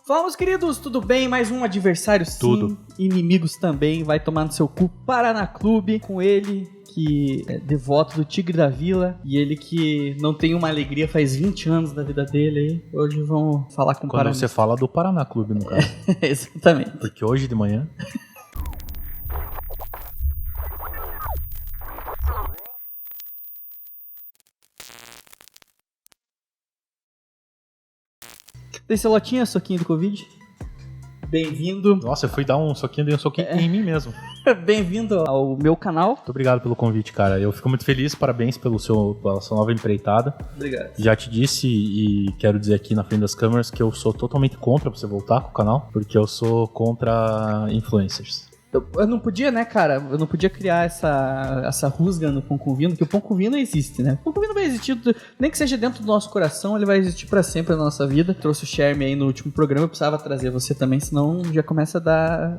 Fala, meus queridos, tudo bem? Mais um adversário, sim. Tudo. Inimigos também. Vai tomar no seu cu. Paraná Clube, com ele, que é devoto do Tigre da Vila, e ele que não tem uma alegria faz 20 anos da vida dele aí. Hoje vamos falar com o Paraná. Quando você fala do Paraná Clube, no caso. Exatamente. Porque hoje de manhã... Tem celotinha, soquinho do Covid? Bem-vindo. Nossa, eu fui dar um soquinho, dei um soquinho em mim mesmo. Bem-vindo ao meu canal. Muito obrigado pelo convite, cara. Eu fico muito feliz, parabéns pela sua nova empreitada. Obrigado. Já te disse e quero dizer aqui na frente das câmeras que eu sou totalmente contra você voltar com o canal, porque eu sou contra influencers. Eu não podia, né, cara? Eu não podia criar essa rusga no Pão com Vino, porque o Pão com Vino existe, né? O Pão com Vino vai existir, nem que seja dentro do nosso coração, ele vai existir pra sempre na nossa vida. Trouxe o Sherme aí no último programa, eu precisava trazer você também, senão já começa a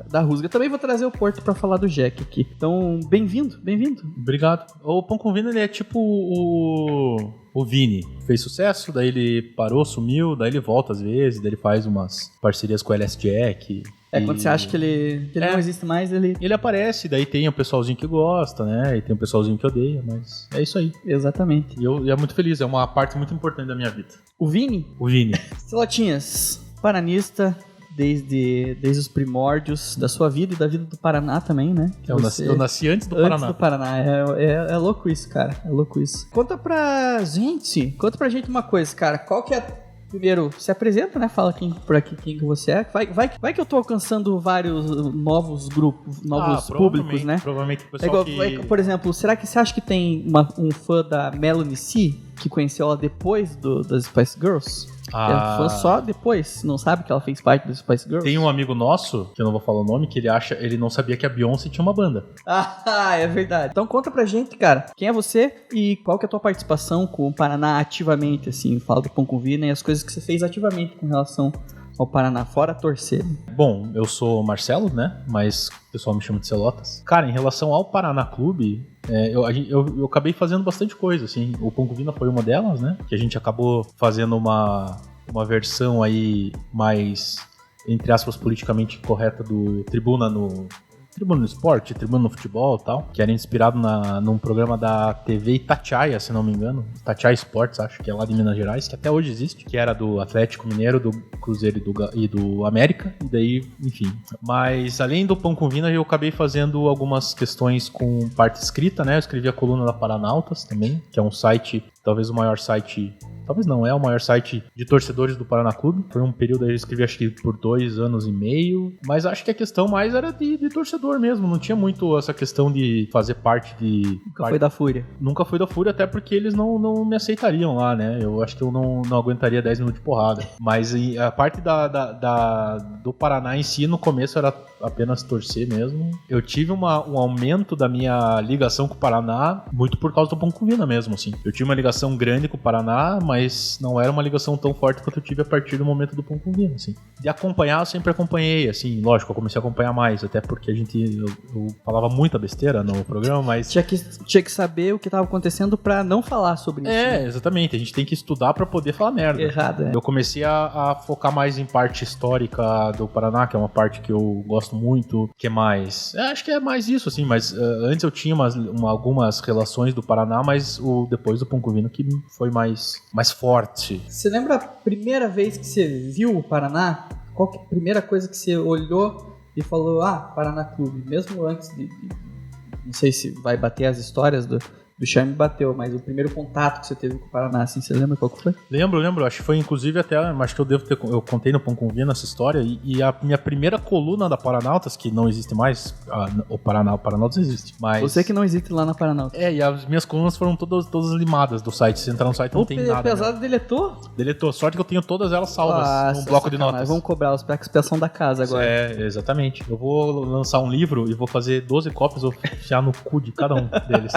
dar rusga. Também vou trazer o Porto pra falar do Jack aqui. Então, bem-vindo, bem-vindo. Obrigado. O Pão com Vino, ele é tipo o Vini. Fez sucesso, daí ele parou, sumiu, daí ele volta às vezes, daí ele faz umas parcerias com o LS Jack. Quando você acha que ele não existe mais, ele aparece, daí tem o pessoalzinho que gosta, né? E tem o pessoalzinho que odeia, mas é isso aí. Exatamente. E eu é muito feliz, é uma parte muito importante da minha vida. O Vini? O Vini. Celotinhas, paranista desde os primórdios da sua vida e da vida do Paraná também, né? Eu nasci antes do Paraná. Antes do Paraná. É louco isso, cara. É louco isso. Conta pra gente uma coisa, cara. Qual que é... Primeiro, se apresenta, né? Fala quem que você é. Vai que eu tô alcançando vários novos grupos, novos públicos, né? Provavelmente o pessoal Por exemplo, será que você acha que tem um fã da Melanie C que conheceu ela depois das Spice Girls? É fã só depois, não sabe que ela fez parte das Spice Girls? Tem um amigo nosso, que eu não vou falar o nome, que ele não sabia que a Beyoncé tinha uma banda. Ah, é verdade. Então conta pra gente, cara, quem é você e qual que é a tua participação com o Paraná ativamente, assim, fala do Pão com Vino e as coisas que você fez ativamente com relação ao Paraná, fora torcer. Bom, eu sou Marcelo, né, mas o pessoal me chama de Celotas. Cara, em relação ao Paraná Clube... Eu acabei fazendo bastante coisa, assim. O Pão com Vino foi uma delas, né? Que a gente acabou fazendo uma versão aí mais, entre aspas, politicamente correta do Tribuna no Esporte, Tribuna no Futebol e tal, que era inspirado num programa da TV Itatiaia, se não me engano, Itatiaia Esportes, acho que é lá de Minas Gerais, que até hoje existe, que era do Atlético Mineiro, do Cruzeiro e do América, e daí, enfim. Mas além do Pão com Vino, eu acabei fazendo algumas questões com parte escrita, né? Eu escrevi a coluna da Paranautas também, que é um site, talvez o maior site... Talvez não, é o maior site de torcedores do Paraná Clube. Foi um período aí, eu escrevi acho que por 2 anos e meio. Mas acho que a questão mais era de torcedor mesmo. Não tinha muito essa questão de fazer parte de... Nunca foi da Fúria. Nunca foi da Fúria, até porque eles não me aceitariam lá, né? Eu acho que eu não aguentaria 10 minutos de porrada. Mas a parte do Paraná em si, no começo era apenas torcer mesmo. Eu tive um aumento da minha ligação com o Paraná muito por causa do Pão com Vino mesmo, assim. Eu tive uma ligação grande com o Paraná, mas não era uma ligação tão forte quanto eu tive a partir do momento do Pão com Vino, assim. De acompanhar, eu sempre acompanhei, assim, lógico, eu comecei a acompanhar mais, até porque eu falava muita besteira no programa, mas... Tinha que saber o que estava acontecendo pra não falar sobre isso. Né? Exatamente, a gente tem que estudar pra poder falar merda. Errado, é. Eu comecei a focar mais em parte histórica do Paraná, que é uma parte que eu gosto muito. Que mais? Acho que é mais isso, assim, mas antes eu tinha algumas relações do Paraná, mas depois do Pão com Vino que foi mais forte. Você lembra a primeira vez que você viu o Paraná? Qual que é a primeira coisa que você olhou e falou, Paraná Clube? Mesmo antes de não sei se vai bater as histórias do Charme bateu, mas o primeiro contato que você teve com o Paraná, assim, você lembra qual que foi? Lembro, acho que foi inclusive até, acho que eu contei no Pão com Vino essa história, e a minha primeira coluna da Paranautas, que não existe mais, o Paranautas existe, mas... Você que não existe lá na Paranautas. E as minhas colunas foram todas limadas do site, se entrar no site não tem nada. O pesado deletou? Deletou, sorte que eu tenho todas elas salvas num bloco de notas. Vamos cobrar os expiação da casa agora. Exatamente. Eu vou lançar um livro e vou fazer 12 cópias, vou enfiar no cu de cada um deles.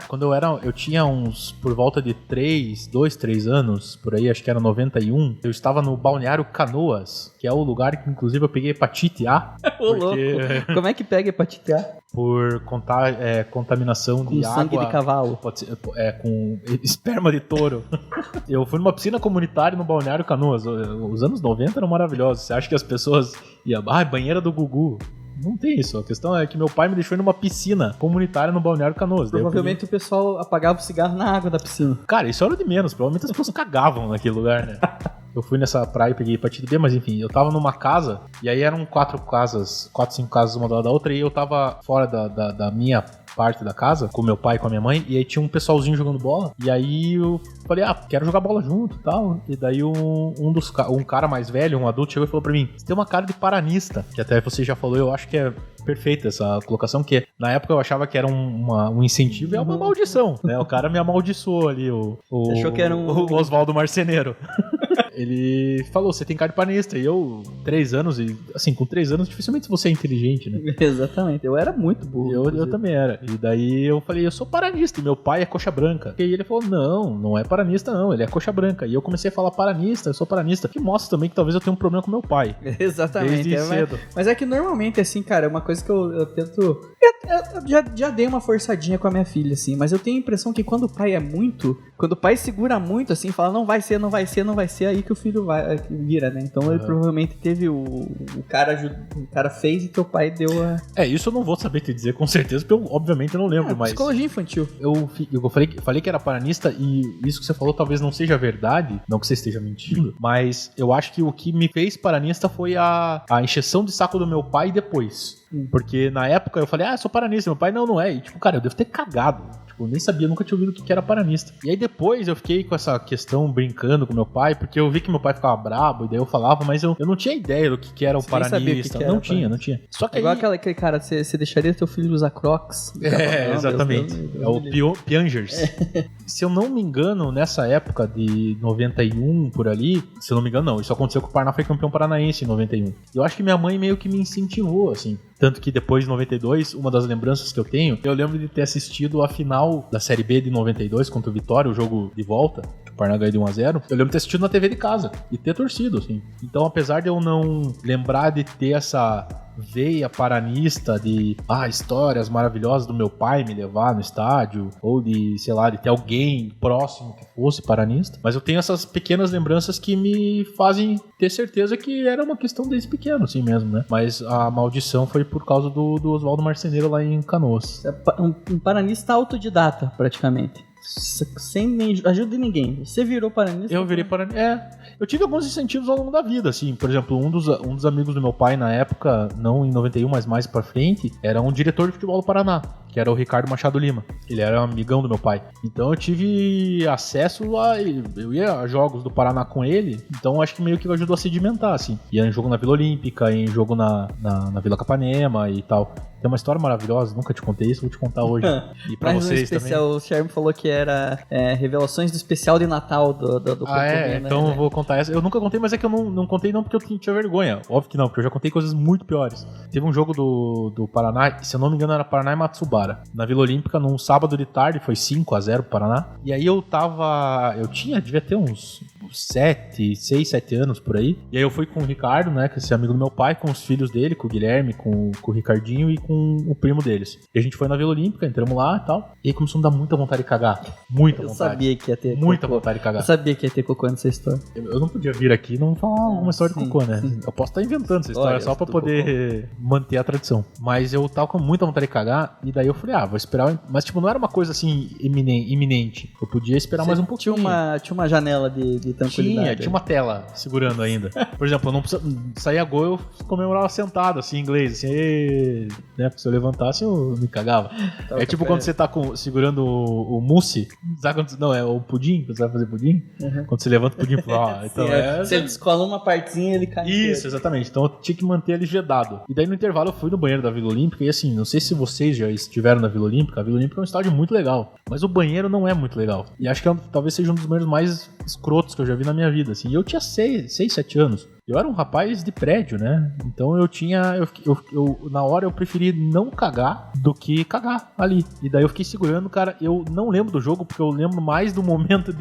Quando eu tinha uns, por volta de 2, 3 anos, por aí, acho que era 91, eu estava no Balneário Canoas, que é o lugar que, inclusive, eu peguei hepatite A. Ô, louco. Como é que pega hepatite A? Por contaminação Com de sangue água. de cavalo. Pode ser, com esperma de touro. Eu fui numa piscina comunitária no Balneário Canoas. Os anos 90 eram maravilhosos. Você acha que as pessoas iam... banheira do Gugu. Não tem isso. A questão é que meu pai me deixou ir numa piscina comunitária no Balneário Canoas. Provavelmente o pessoal apagava o cigarro na água da piscina. Cara, isso era de menos. Provavelmente as pessoas cagavam naquele lugar, né? Eu fui nessa praia e peguei hepatite B, mas enfim, eu tava numa casa, e aí eram 4, 5 casas uma do lado da outra, e eu tava fora da minha parte da casa, com meu pai e com a minha mãe, e aí tinha um pessoalzinho jogando bola, e aí eu falei, quero jogar bola junto e tal, e daí um cara mais velho, um adulto, chegou e falou pra mim, você tem uma cara de paranista, que até você já falou, eu acho que é perfeita essa colocação, que na época eu achava que era um incentivo e é uma maldição, né? O cara me amaldiçoou ali, achou que era o Oswaldo Marceneiro. Ele falou, você tem cara de paranista. E eu, 3 anos, e assim, com 3 anos, dificilmente você é inteligente, né? Exatamente, eu era muito burro. Eu também era. E daí eu falei, eu sou paranista, e meu pai é coxa branca. E aí ele falou, não é paranista não, ele é coxa branca. E eu comecei a falar paranista, eu sou paranista. Que mostra também que talvez eu tenha um problema com meu pai. Exatamente. Desde cedo. Mas é que normalmente, assim, cara, é uma coisa que eu tento... Eu já dei uma forçadinha com a minha filha, assim, mas eu tenho a impressão que quando o pai segura muito, assim, fala, não vai ser, aí que o filho vira, né? Então ele provavelmente teve o cara fez e teu pai deu a... Isso eu não vou saber te dizer com certeza, porque eu obviamente não lembro, mas... Psicologia infantil. Eu falei que era paranista e isso que você falou talvez não seja verdade, não que você esteja mentindo, mas eu acho que o que me fez paranista foi a encheção de saco do meu pai depois. Porque na época eu falei, sou paranista, meu pai não é. E tipo, cara, eu devo ter cagado. Eu nem sabia, nunca tinha ouvido o que era paranista. E aí depois eu fiquei com essa questão brincando com meu pai, porque eu vi que meu pai ficava brabo, e daí eu falava, mas eu não tinha ideia do que era o paranista. Não tinha. Só que igual aquele cara, você deixaria teu filho usar Crocs? Exatamente. É o Piangers. Se eu não me engano, nessa época de 91, por ali, se eu não me engano, não. Isso aconteceu que o Paraná foi campeão paranaense em 91. Eu acho que minha mãe meio que me incentivou, assim. Tanto que depois de 92, uma das lembranças que eu tenho, eu lembro de ter assistido a final da Série B de 92 contra o Vitória, o jogo de volta, que o Paraná ganhou de 1-0. Eu lembro de ter assistido na TV de casa e ter torcido, assim. Então, apesar de eu não lembrar de ter essa veia paranista de histórias maravilhosas do meu pai me levar no estádio, ou de, sei lá, de ter alguém próximo que fosse paranista, mas eu tenho essas pequenas lembranças que me fazem ter certeza que era uma questão desde pequeno, assim mesmo, né? Mas a maldição foi por causa do Oswaldo Marceneiro lá em Canoas. Um paranista autodidata, praticamente. Sem ajuda de ninguém. Você virou paranista? Eu virei paranista. Eu tive alguns incentivos ao longo da vida, assim. Por exemplo, um dos amigos do meu pai na época, não em 91, mas mais pra frente, era um diretor de futebol do Paraná, que era o Ricardo Machado Lima. Ele era um amigão do meu pai. Então eu tive acesso a... Eu ia a jogos do Paraná com ele, então acho que meio que ajudou a sedimentar, assim. Ia em jogo na Vila Olímpica, em jogo na Vila Capanema e tal. Tem uma história maravilhosa, nunca te contei isso, vou te contar hoje. E pra vocês especial, também. O Sherman falou que era revelações do especial de Natal do então eu vou contar essa. Eu nunca contei, mas é que eu não contei não porque eu tinha vergonha. Óbvio que não, porque eu já contei coisas muito piores. Teve um jogo do Paraná, se eu não me engano era Paraná e Matsubara. Na Vila Olímpica, num sábado de tarde, foi 5-0 pro Paraná. E aí devia ter uns 6, 7 anos por aí. E aí eu fui com o Ricardo, né, que é esse amigo do meu pai, com os filhos dele, com o Guilherme, com o Ricardinho e com o primo deles. E a gente foi na Vila Olímpica, entramos lá e tal. E aí começou a me dar muita vontade de cagar. Muita vontade. Eu sabia que ia ter muita vontade de cagar. Eu sabia que ia ter cocô nessa história. Eu não podia vir aqui e não falar alguma história de cocô, né? Sim. Eu posso estar inventando essa história só pra poder manter a tradição. Mas eu tava com muita vontade de cagar. E daí eu falei, vou esperar. Mas tipo, não era uma coisa assim iminente. Eu podia esperar mais um pouquinho. Tinha uma janela de tranquilidade. Tinha uma tela segurando ainda. Por exemplo, eu não saía gol, eu comemorava sentado, assim, em inglês, assim, né? Porque se eu levantasse, eu me cagava. Tipo quando você tá segurando o mousse, sabe quando, não, é o pudim, quando você vai fazer pudim, quando você levanta o pudim, então você descola uma partezinha e ele cai. Isso, exatamente. Então eu tinha que manter ele vedado. E daí no intervalo eu fui no banheiro da Vila Olímpica e assim, não sei se vocês já estiveram na Vila Olímpica, a Vila Olímpica é um estádio muito legal, mas o banheiro não é muito legal. E acho que talvez seja um dos banheiros mais escrotos que eu já vi na minha vida, assim. E eu tinha 6, 7 anos. eu era um rapaz de prédio, né? Então eu tinha... na hora eu preferi não cagar do que cagar ali. E daí eu fiquei segurando, cara. Eu não lembro do jogo, porque eu lembro mais do momento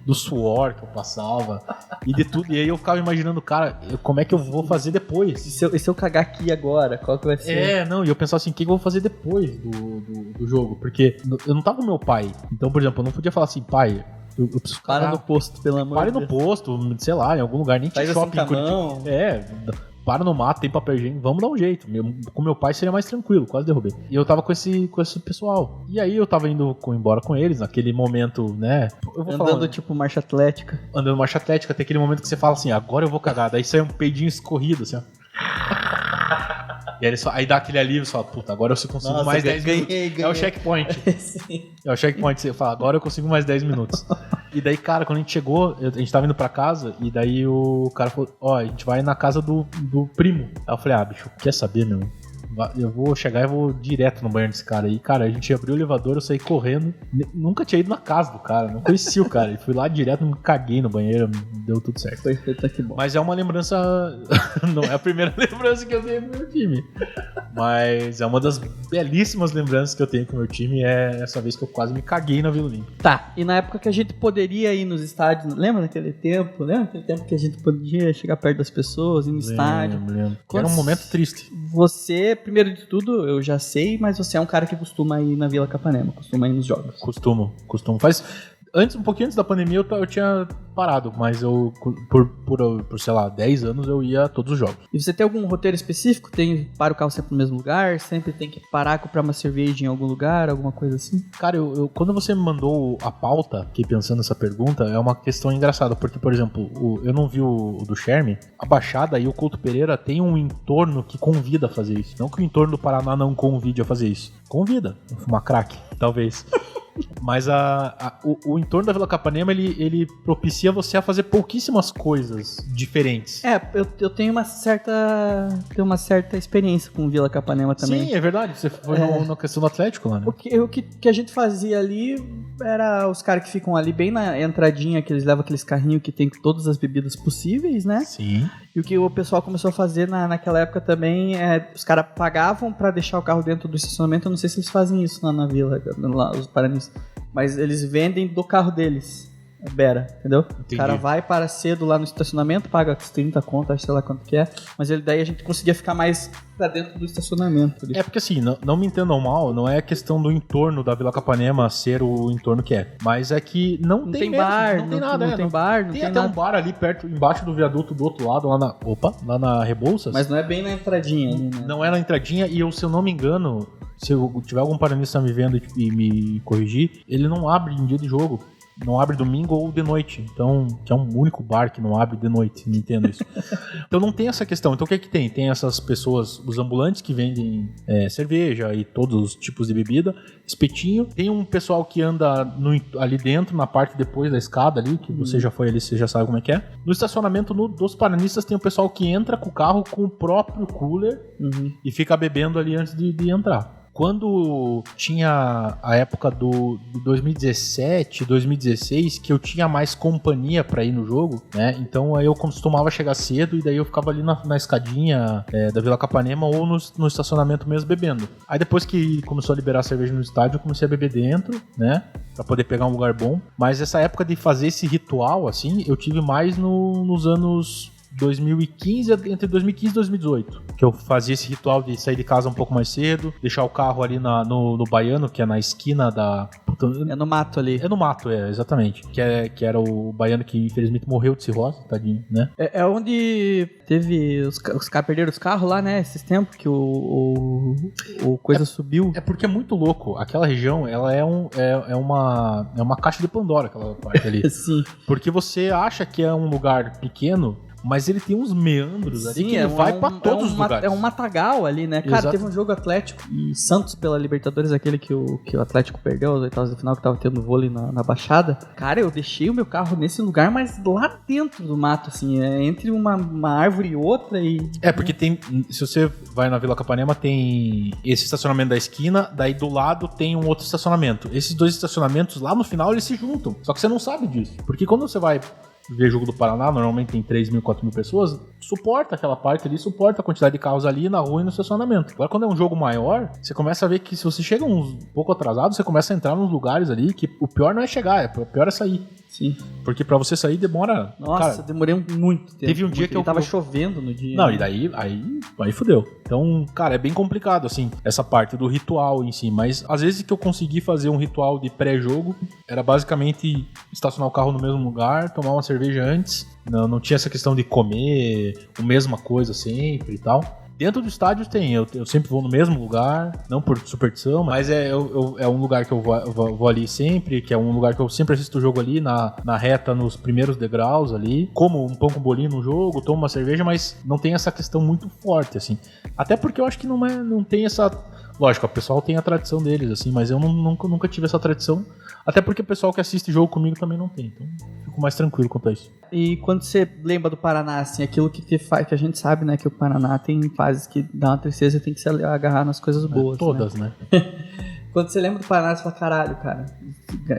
do suor que eu passava e de tudo. E aí eu ficava imaginando, cara, como é que eu vou fazer depois? E se eu cagar aqui agora, qual que vai ser? Não, e eu pensava assim, o que eu vou fazer depois do jogo? Porque eu não tava com meu pai. Então, por exemplo, eu não podia falar assim, pai... Eu preciso Para no posto, pelo amor de Deus. Para no posto, sei lá, em algum lugar, nem tinha shopping em Curitiba. Para no mato, tem papel higiênico, vamos dar um jeito. Com meu pai seria mais tranquilo, quase derrubei. E eu tava com esse pessoal. E aí eu tava indo embora com eles, naquele momento, né? Andando tipo marcha atlética. Andando marcha atlética, tem aquele momento que você fala assim, agora eu vou cagar. Daí sai um peidinho escorrido, assim, ó. E aí dá aquele alívio, você fala, puta, agora eu consigo mais 10 minutos. Ganhei. É o checkpoint. Sim. É o checkpoint, você fala, agora eu consigo mais 10 minutos. E daí, cara, quando a gente chegou, a gente tava indo pra casa, e daí o cara falou, a gente vai na casa do primo. Aí eu falei, bicho, quer saber, meu? Eu vou chegar e vou direto no banheiro desse cara aí. Cara, a gente abriu o elevador, eu saí correndo. Nunca tinha ido na casa do cara, não conhecia o cara. E fui lá direto, me caguei no banheiro, deu tudo certo. Perfeito, que bom. Mas é uma lembrança... Não é a primeira lembrança que eu tenho com o meu time. Mas é uma das belíssimas lembranças que eu tenho com o meu time. É essa vez que eu quase me caguei na Vila Olímpia. Tá, e na época que a gente poderia ir nos estádios, lembra daquele tempo? Lembra aquele tempo que a gente podia chegar perto das pessoas, ir no estádio? Lembro. Era um momento triste. Você, primeiro de tudo, eu já sei, mas você é um cara que costuma ir na Vila Capanema, costuma ir nos jogos. Costumo. Um pouquinho antes da pandemia eu tinha parado, mas eu, por sei lá, 10 anos eu ia a todos os jogos. E você tem algum roteiro específico? Para o carro sempre no mesmo lugar? Sempre tem que parar, comprar uma cerveja em algum lugar, alguma coisa assim? Cara, quando você me mandou a pauta, aqui pensando nessa pergunta, é uma questão engraçada, porque, por exemplo, eu não vi o do Sherme, a Baixada e o Couto Pereira tem um entorno que convida a fazer isso. Não que o entorno do Paraná não convide a fazer isso. Convida. Fumar crack, talvez. Mas o entorno da Vila Capanema, ele propicia você a fazer pouquíssimas coisas diferentes. Eu tenho uma certa experiência com Vila Capanema também. Sim, é verdade. Você foi na questão do Atlético lá, né? O que a gente fazia ali era os caras que ficam ali bem na entradinha, que eles levam aqueles carrinhos que tem todas as bebidas possíveis, né? Sim. E o que o pessoal começou a fazer naquela época também os caras pagavam pra deixar o carro dentro do estacionamento. Eu não sei se eles fazem isso lá na Vila, lá, os paranistas. Mas eles vendem do carro deles. Bera, entendeu? Entendi. O cara vai para cedo lá no estacionamento, paga 30 contas, sei lá quanto que é. Mas daí a gente conseguia ficar mais pra dentro do estacionamento. Ali. Porque assim, não me entendam mal, não é questão do entorno da Vila Capanema ser o entorno que é. Mas é que não tem bar, não tem nada, não tem bar, não tem tem até nada. Um bar ali perto, embaixo do viaduto do outro lado, lá na Rebouças. Mas não é bem na entradinha ali, né? Não é na entradinha e se eu não me engano, se eu tiver algum paranista me vendo e me corrigir, ele não abre em dia de jogo. Não abre domingo ou de noite. Então, que é um único bar que não abre de noite. Não entendo isso. Então não tem essa questão. Então o que é que tem? Tem essas pessoas, os ambulantes que vendem cerveja e todos os tipos de bebida, espetinho. Tem um pessoal que anda ali dentro, na parte depois da escada ali, que você já foi ali, você já sabe como é que é. No estacionamento dos paranistas tem o pessoal que entra com o carro com o próprio cooler e fica bebendo ali antes de entrar. Quando tinha a época do 2017, 2016, que eu tinha mais companhia pra ir no jogo, né? Então aí eu costumava chegar cedo e daí eu ficava ali na escadinha da Vila Capanema ou no estacionamento mesmo bebendo. Aí depois que começou a liberar a cerveja no estádio, eu comecei a beber dentro, né? Pra poder pegar um lugar bom. Mas essa época de fazer esse ritual, assim, eu tive mais nos anos 2015, entre 2015 e 2018, que eu fazia esse ritual de sair de casa um pouco mais cedo, deixar o carro ali no Baiano, que é na esquina da... É no mato ali. É no mato, exatamente. Que era o Baiano que infelizmente morreu de cirrose, tadinho, né? É onde teve... Os caras perderam os carros lá, né? Esses tempos que o coisa subiu. É porque é muito louco. Aquela região, ela é uma caixa de Pandora, aquela parte ali. Sim. Porque você acha que é um lugar pequeno, mas ele tem uns meandros ali que ele vai pra todos os lugares. É um matagal ali, né? Cara, teve um jogo Atlético e Santos pela Libertadores, aquele que o Atlético perdeu, as oitavas de final, que tava tendo vôlei na Baixada. Cara, eu deixei o meu carro nesse lugar, mas lá dentro do mato, assim, entre uma árvore e outra e... Porque tem... Se você vai na Vila Capanema, tem esse estacionamento da esquina, daí do lado tem um outro estacionamento. Esses dois estacionamentos, lá no final, eles se juntam. Só que você não sabe disso. Porque quando você vai ver jogo do Paraná, normalmente tem 3 mil, 4 mil pessoas, suporta aquela parte ali, suporta a quantidade de carros ali na rua e no estacionamento. Agora, quando é um jogo maior, você começa a ver que se você chega um pouco atrasado, você começa a entrar nos lugares ali que o pior não é chegar, o pior é sair. Sim. Porque pra você sair demora... Nossa, cara, demorei muito tempo. Teve um dia que eu tava chovendo no dia. Não, e daí aí fudeu. Então, cara, é bem complicado, assim, essa parte do ritual em si. Mas, às vezes que eu consegui fazer um ritual de pré-jogo, era basicamente estacionar o carro no mesmo lugar, tomar uma cerveja antes. Não tinha essa questão de comer a mesma coisa sempre e tal. Dentro do estádio tem, eu sempre vou no mesmo lugar, não por superstição, mas é um lugar que eu vou ali sempre, que é um lugar que eu sempre assisto o jogo ali, na reta, nos primeiros degraus ali. Como um pão com bolinho no jogo, tomo uma cerveja, mas não tem essa questão muito forte, assim. Até porque eu acho que não tem essa... Lógico, o pessoal tem a tradição deles, assim, mas eu nunca tive essa tradição. Até porque o pessoal que assiste jogo comigo também não tem, então fico mais tranquilo quanto a isso. E quando você lembra do Paraná, assim, aquilo que a gente sabe, né, que o Paraná tem fases que dá uma tristeza e tem que se agarrar nas coisas boas. Todas, né? Quando você lembra do Paraná, você fala, caralho, cara,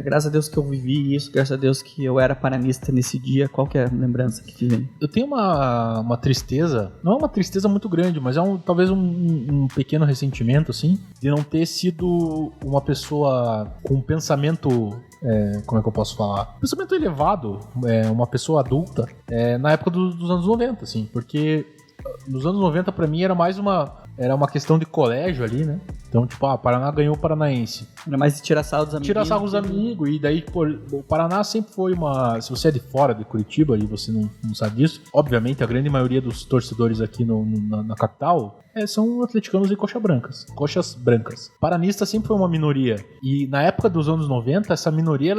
graças a Deus que eu vivi isso, graças a Deus que eu era paranista nesse dia, qual que é a lembrança que te vem? Eu tenho uma tristeza, não é uma tristeza muito grande, mas é talvez um pequeno ressentimento, assim, de não ter sido uma pessoa com um pensamento... como é que eu posso falar? Pensamento elevado, uma pessoa adulta, na época dos anos 90, assim, porque nos anos 90 pra mim era mais uma questão de colégio ali, né? Então, tipo, Paraná ganhou o Paranaense. Era mais de tirar sarro dos amigos. Tirar sarro dos amigos, e daí, pô, o Paraná sempre foi uma... Se você é de fora de Curitiba e você não sabe disso, obviamente a grande maioria dos torcedores aqui na capital são atleticanos e coxas brancas. Paranista sempre foi uma minoria. E na época dos anos 90, essa minoria,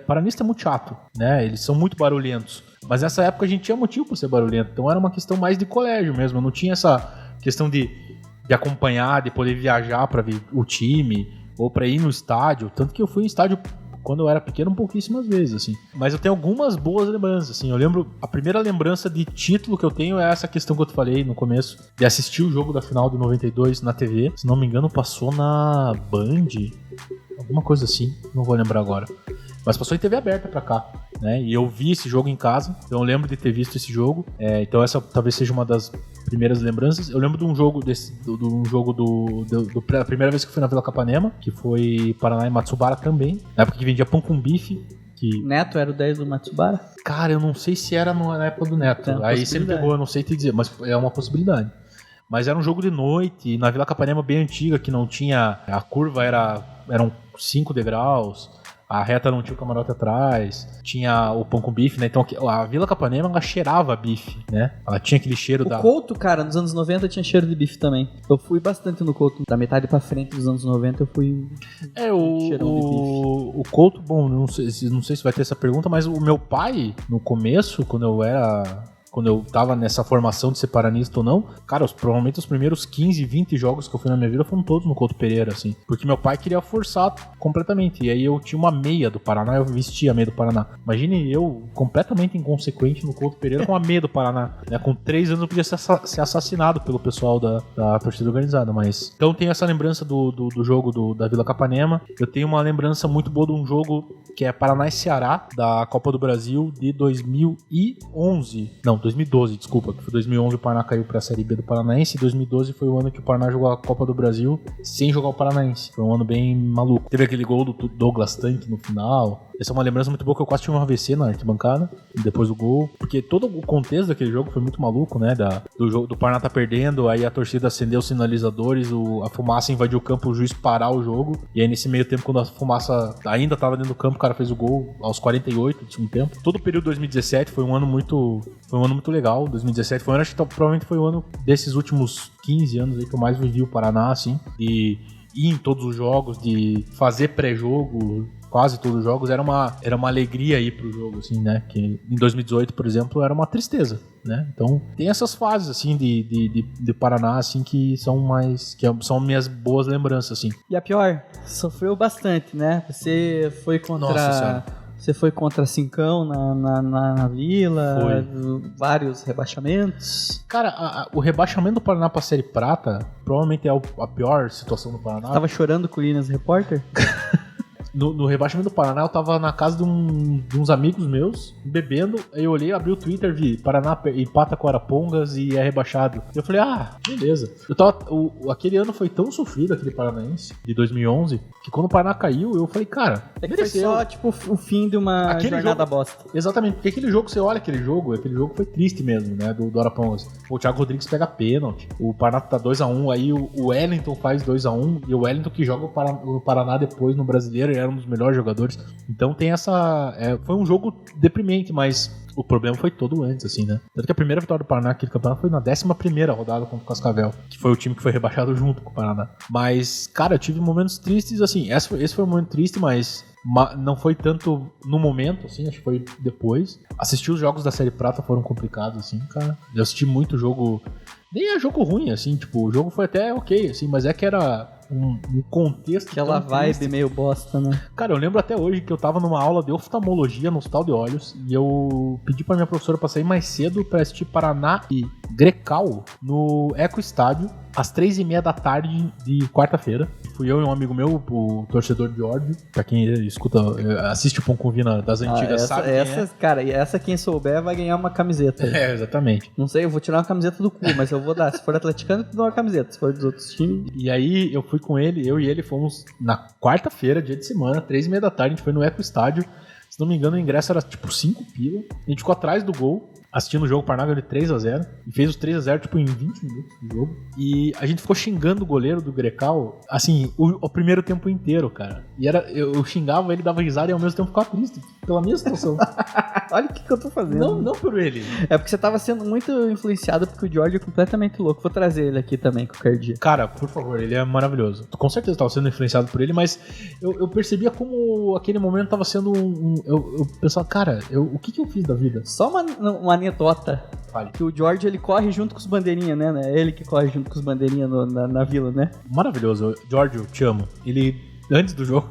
paranista é muito chato, né? Eles são muito barulhentos. Mas nessa época a gente tinha motivo para ser barulhento. Então era uma questão mais de colégio mesmo. Não tinha essa questão de acompanhar, de poder viajar para ver o time ou para ir no estádio. Tanto que eu fui em estádio quando eu era pequeno pouquíssimas vezes, assim. Mas eu tenho algumas boas lembranças, assim. Eu lembro, a primeira lembrança de título que eu tenho é essa questão que eu te falei no começo, de assistir o jogo da final de 92 na TV. Se não me engano, passou na Band, alguma coisa assim, não vou lembrar agora. Mas passou em TV aberta pra cá, né? E eu vi esse jogo em casa, então eu lembro de ter visto esse jogo. Então essa talvez seja uma das primeiras lembranças. Eu lembro de um jogo a primeira vez que eu fui na Vila Capanema, que foi Paraná e Matsubara também, na época que vendia pão com bife. Neto era o 10 do Matsubara? Cara, eu não sei se era na época do Neto. Aí você me pegou, eu não sei te dizer, mas é uma possibilidade. Mas era um jogo de noite, na Vila Capanema bem antiga, que não tinha... A curva eram 5 degraus... A reta não tinha o camarote atrás, tinha o pão com bife, né? Então a Vila Capanema, ela cheirava bife, né? Ela tinha aquele cheiro O Couto, cara, nos anos 90 tinha cheiro de bife também. Eu fui bastante no Couto. Da metade pra frente dos anos 90 eu fui cheirão de bife. O Couto, bom, não sei se vai ter essa pergunta, mas o meu pai, no começo, quando eu tava nessa formação de ser paranista ou não, cara, provavelmente os primeiros 15, 20 jogos que eu fui na minha vida foram todos no Couto Pereira, assim. Porque meu pai queria forçar completamente. E aí eu tinha uma meia do Paraná, eu vestia a meia do Paraná. Imagine eu, completamente inconsequente, no Couto Pereira com a meia do Paraná. Né? Com 3 anos eu podia ser assassinado pelo pessoal da torcida organizada, mas... Então tenho essa lembrança do jogo da Vila Capanema. Eu tenho uma lembrança muito boa de um jogo que é Paraná e Ceará, da Copa do Brasil de 2011. Não, 2012, desculpa, que foi 2011 o Paraná caiu pra Série B do Paranaense, e 2012 foi o ano que o Paraná jogou a Copa do Brasil sem jogar o Paranaense. Foi um ano bem maluco. Teve aquele gol do Douglas Tanque no final. Essa é uma lembrança muito boa, que eu quase tive um AVC na arquibancada depois do gol, porque todo o contexto daquele jogo foi muito maluco, né? Do Paraná tá perdendo, aí a torcida acendeu os sinalizadores, a fumaça invadiu o campo, o juiz parar o jogo, e aí nesse meio tempo, quando a fumaça ainda tava dentro do campo, o cara fez o gol aos 48 do segundo tempo. Todo o período de 2017 foi um ano muito legal. 2017 foi um ano, acho que provavelmente foi o ano desses últimos 15 anos aí que eu mais vivi o Paraná, assim, de ir em todos os jogos, de fazer pré-jogo, quase todos os jogos, era uma alegria ir pro jogo, assim, né? Que em 2018, por exemplo, era uma tristeza, né? Então, tem essas fases, assim, de Paraná, assim, que são minhas boas lembranças, assim. E a pior, sofreu bastante, né? Você foi contra... Nossa Senhora. Você foi contra Cincão na Vila, vários rebaixamentos. Cara, o rebaixamento do Paraná pra Série Prata provavelmente é a pior situação do Paraná. Você tava chorando com o Williams Repórter? No rebaixamento do Paraná, eu tava na casa de uns amigos meus, bebendo. Aí eu olhei, abri o Twitter, vi Paraná empata com Arapongas e é rebaixado. E eu falei, beleza. Aquele ano foi tão sofrido, aquele paranaense, de 2011, que quando o Paraná caiu, eu falei, cara, foi só, tipo, o fim de uma jornada bosta. Exatamente, porque aquele jogo, você olha aquele jogo foi triste mesmo, né, do Arapongas. O Thiago Rodrigues pega pênalti, o Paraná tá 2-1, aí o Wellington faz 2-1, e o Wellington que joga o Paraná depois no Brasileiro, ele era um dos melhores jogadores. Então tem foi um jogo deprimente, mas o problema foi todo antes, assim, né? Tanto que a primeira vitória do Paraná naquele campeonato foi na 11ª rodada contra o Cascavel, que foi o time que foi rebaixado junto com o Paraná. Mas, cara, eu tive momentos tristes, assim, esse foi um momento triste, mas não foi tanto no momento, assim, acho que foi depois. Assistir os jogos da Série Prata foram complicados, assim, cara. Eu assisti muito jogo, nem é jogo ruim, assim, tipo, o jogo foi até ok, assim, mas é que era um contexto. Aquela vibe meio bosta, né? Cara, eu lembro até hoje que eu tava numa aula de oftalmologia no Hospital de Olhos e eu pedi pra minha professora pra sair mais cedo pra assistir Paraná e Grecal no Eco Estádio às 3h30 da tarde de quarta-feira. Fui eu e um amigo meu, o torcedor de Orbe, pra quem escuta, assiste o Pão com Vina das antigas, sabe Cara, e essa quem souber vai ganhar uma camiseta. Exatamente. Não sei, eu vou tirar uma camiseta do cu, mas eu vou dar. Se for atleticano, eu dou uma camiseta. Se for dos outros times... E aí eu fui com ele, eu e ele fomos na quarta-feira, dia de semana, 3h30 da tarde, a gente foi no Eco Estádio. Se não me engano, o ingresso era tipo 5 pila. A gente ficou atrás do gol, assistindo o jogo, o Paraná ganhou de 3-0. E fez os 3-0 tipo em 20 minutos do jogo. E a gente ficou xingando o goleiro do Grecal, assim, o primeiro tempo inteiro, cara. E eu xingava, ele dava risada e ao mesmo tempo ficava triste, pela minha situação. Olha o que eu tô fazendo. Não por ele. É porque você tava sendo muito influenciado porque o George é completamente louco. Vou trazer ele aqui também com o Cardia. Cara, por favor, ele é maravilhoso. Com certeza tava sendo influenciado por ele, mas eu percebia como aquele momento tava sendo eu pensava, cara, o que eu fiz da vida? Só uma anedota. Fale. Que o George, ele corre junto com os bandeirinhas, né? É ele que corre junto com os bandeirinhas na vila, né? Maravilhoso. George, eu te amo. Ele, antes do jogo,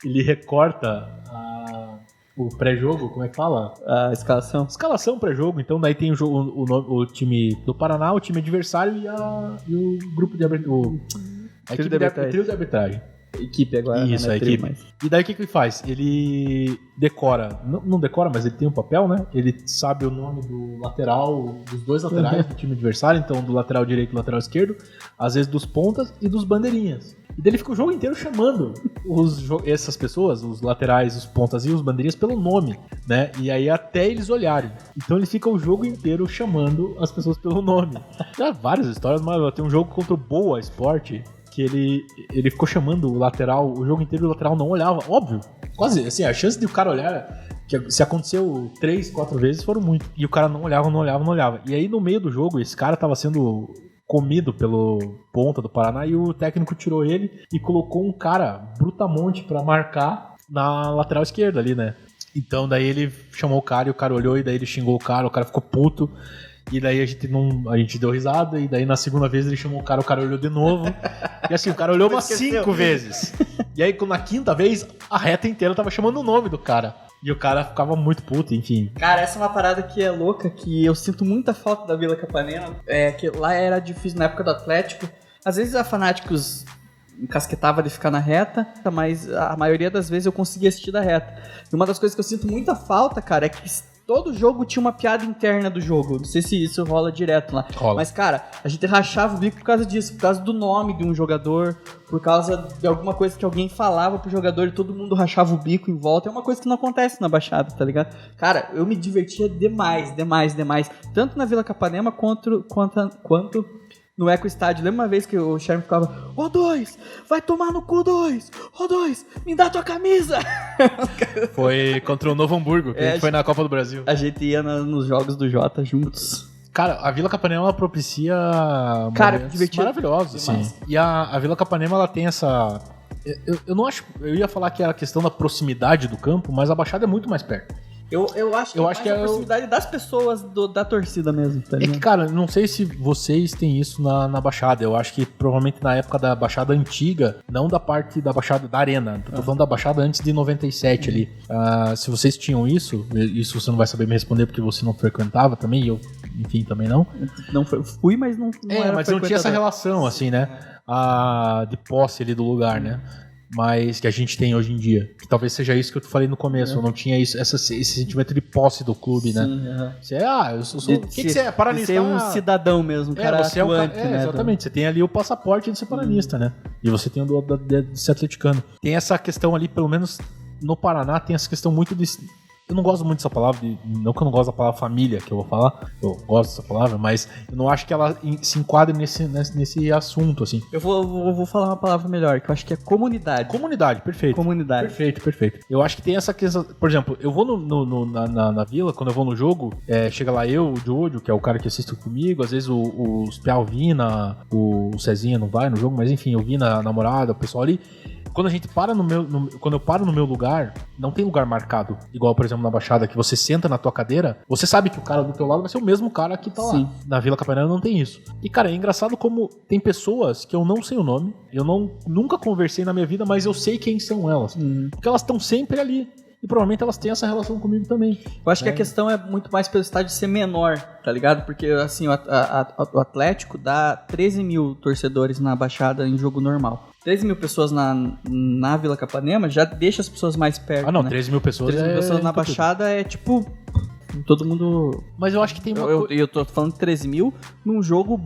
ele recorta o pré-jogo, como é que fala? A escalação. Escalação pré-jogo, então daí tem o time do Paraná, o time adversário e o grupo de arbitragem. O trio de arbitragem. Equipe agora. Isso, né? a equipe. Mais. E daí o que ele faz? Ele decora, não decora, mas ele tem um papel, né? Ele sabe o nome do lateral, dos dois laterais do time adversário, então do lateral direito e do lateral esquerdo, às vezes dos pontas e dos bandeirinhas. E daí ele fica o jogo inteiro chamando essas pessoas, os laterais, os pontas e os bandeirinhas pelo nome, né? E aí até eles olharem. Então ele fica o jogo inteiro chamando as pessoas pelo nome. Tem várias histórias, mas tem um jogo contra o Boa Esporte que ele ficou chamando o lateral o jogo inteiro e o lateral não olhava. Óbvio, quase, assim, a chance de o cara olhar, que se aconteceu 3, 4 vezes, foram muito. E o cara não olhava. E aí no meio do jogo, esse cara tava sendo comido pelo ponta do Paraná e o técnico tirou ele e colocou um cara brutamonte pra marcar na lateral esquerda ali, né? Então daí ele chamou o cara e o cara olhou e daí ele xingou o cara ficou puto. E daí a gente deu risada, e daí na segunda vez ele chamou o cara olhou de novo. E assim, o cara olhou umas 5 vezes. E aí na quinta vez, a reta inteira tava chamando o nome do cara. E o cara ficava muito puto, enfim. Cara, essa é uma parada que é louca, que eu sinto muita falta da Vila Capanema. Que lá era difícil na época do Atlético. Às vezes a Fanáticos encasquetava de ficar na reta, mas a maioria das vezes eu conseguia assistir da reta. E uma das coisas que eu sinto muita falta, cara, é que todo jogo tinha uma piada interna do jogo. Não sei se isso rola direto lá. Rola. Mas, cara, a gente rachava o bico por causa disso. Por causa do nome de um jogador. Por causa de alguma coisa que alguém falava pro jogador e todo mundo rachava o bico em volta. É uma coisa que não acontece na Baixada, tá ligado? Cara, eu me divertia demais. Tanto na Vila Capanema quanto no Eco Estádio. Lembra uma vez que o Sherman ficava: Ô 2, vai tomar no cu 2. Ô 2, me dá tua camisa. Foi contra o Novo Hamburgo, que a gente foi na Copa do Brasil. A gente ia nos jogos do Jota juntos. Cara, a Vila Capanema ela propicia maravilhosos, assim. E a Vila Capanema ela tem essa... Eu não acho... Eu ia falar que era a questão da proximidade do campo, mas a Baixada é muito mais perto. Eu acho que é a proximidade das pessoas da torcida mesmo. Tá ligado? É que, cara, não sei se vocês têm isso na Baixada. Eu acho que provavelmente na época da Baixada antiga, não da parte da Baixada da Arena. Tô falando da Baixada antes de 97 ali. Se vocês tinham isso você não vai saber me responder porque você não frequentava também, e eu, enfim, também não. Não fui, mas não era mas não tinha essa relação, assim, né? De posse ali do lugar, né? mas que a gente tem hoje em dia. Que talvez seja isso que eu falei no começo. Eu não tinha esse sentimento de posse do clube, né? Você eu sou o que você é? Paranista. Você é um cidadão mesmo, cara você atuante, é um cara, exatamente. Você tem ali o passaporte de ser paranista, né? E você tem o de ser atleticano. Tem essa questão ali, pelo menos no Paraná, tem essa questão muito de... Eu não gosto muito dessa palavra, não que eu não gosto da palavra família, que eu vou falar, eu gosto dessa palavra, mas eu não acho que ela se enquadre nesse assunto, assim. Eu vou falar uma palavra melhor, que eu acho que é comunidade. Comunidade, perfeito. Comunidade. Perfeito. Eu acho que tem essa questão, por exemplo, eu vou na vila, quando eu vou no jogo, chega lá eu, o Jojo, que é o cara que assiste comigo, às vezes o Spial Vina, o Cezinha não vai no jogo, mas enfim, eu vi na namorada, o pessoal ali. Quando a gente para quando eu paro no meu lugar, não tem lugar marcado. Igual, por exemplo, na Baixada, que você senta na tua cadeira, você sabe que o cara do teu lado vai ser o mesmo cara que tá lá. Na Vila Capanema não tem isso. E, cara, é engraçado como tem pessoas que eu não sei o nome, eu nunca conversei na minha vida, mas eu sei quem são elas. Porque elas estão sempre ali. E provavelmente elas têm essa relação comigo também. Eu acho que a questão é muito mais pelo estádio ser menor, tá ligado? Porque, assim, o Atlético dá 13 mil torcedores na Baixada em jogo normal. 13 mil pessoas na Vila Capanema já deixa as pessoas mais perto, Ah, não, né? 13 mil pessoas 13 mil pessoas na Baixada é tipo... Todo mundo... Mas eu acho que tem uma Eu tô falando de 13 mil num jogo...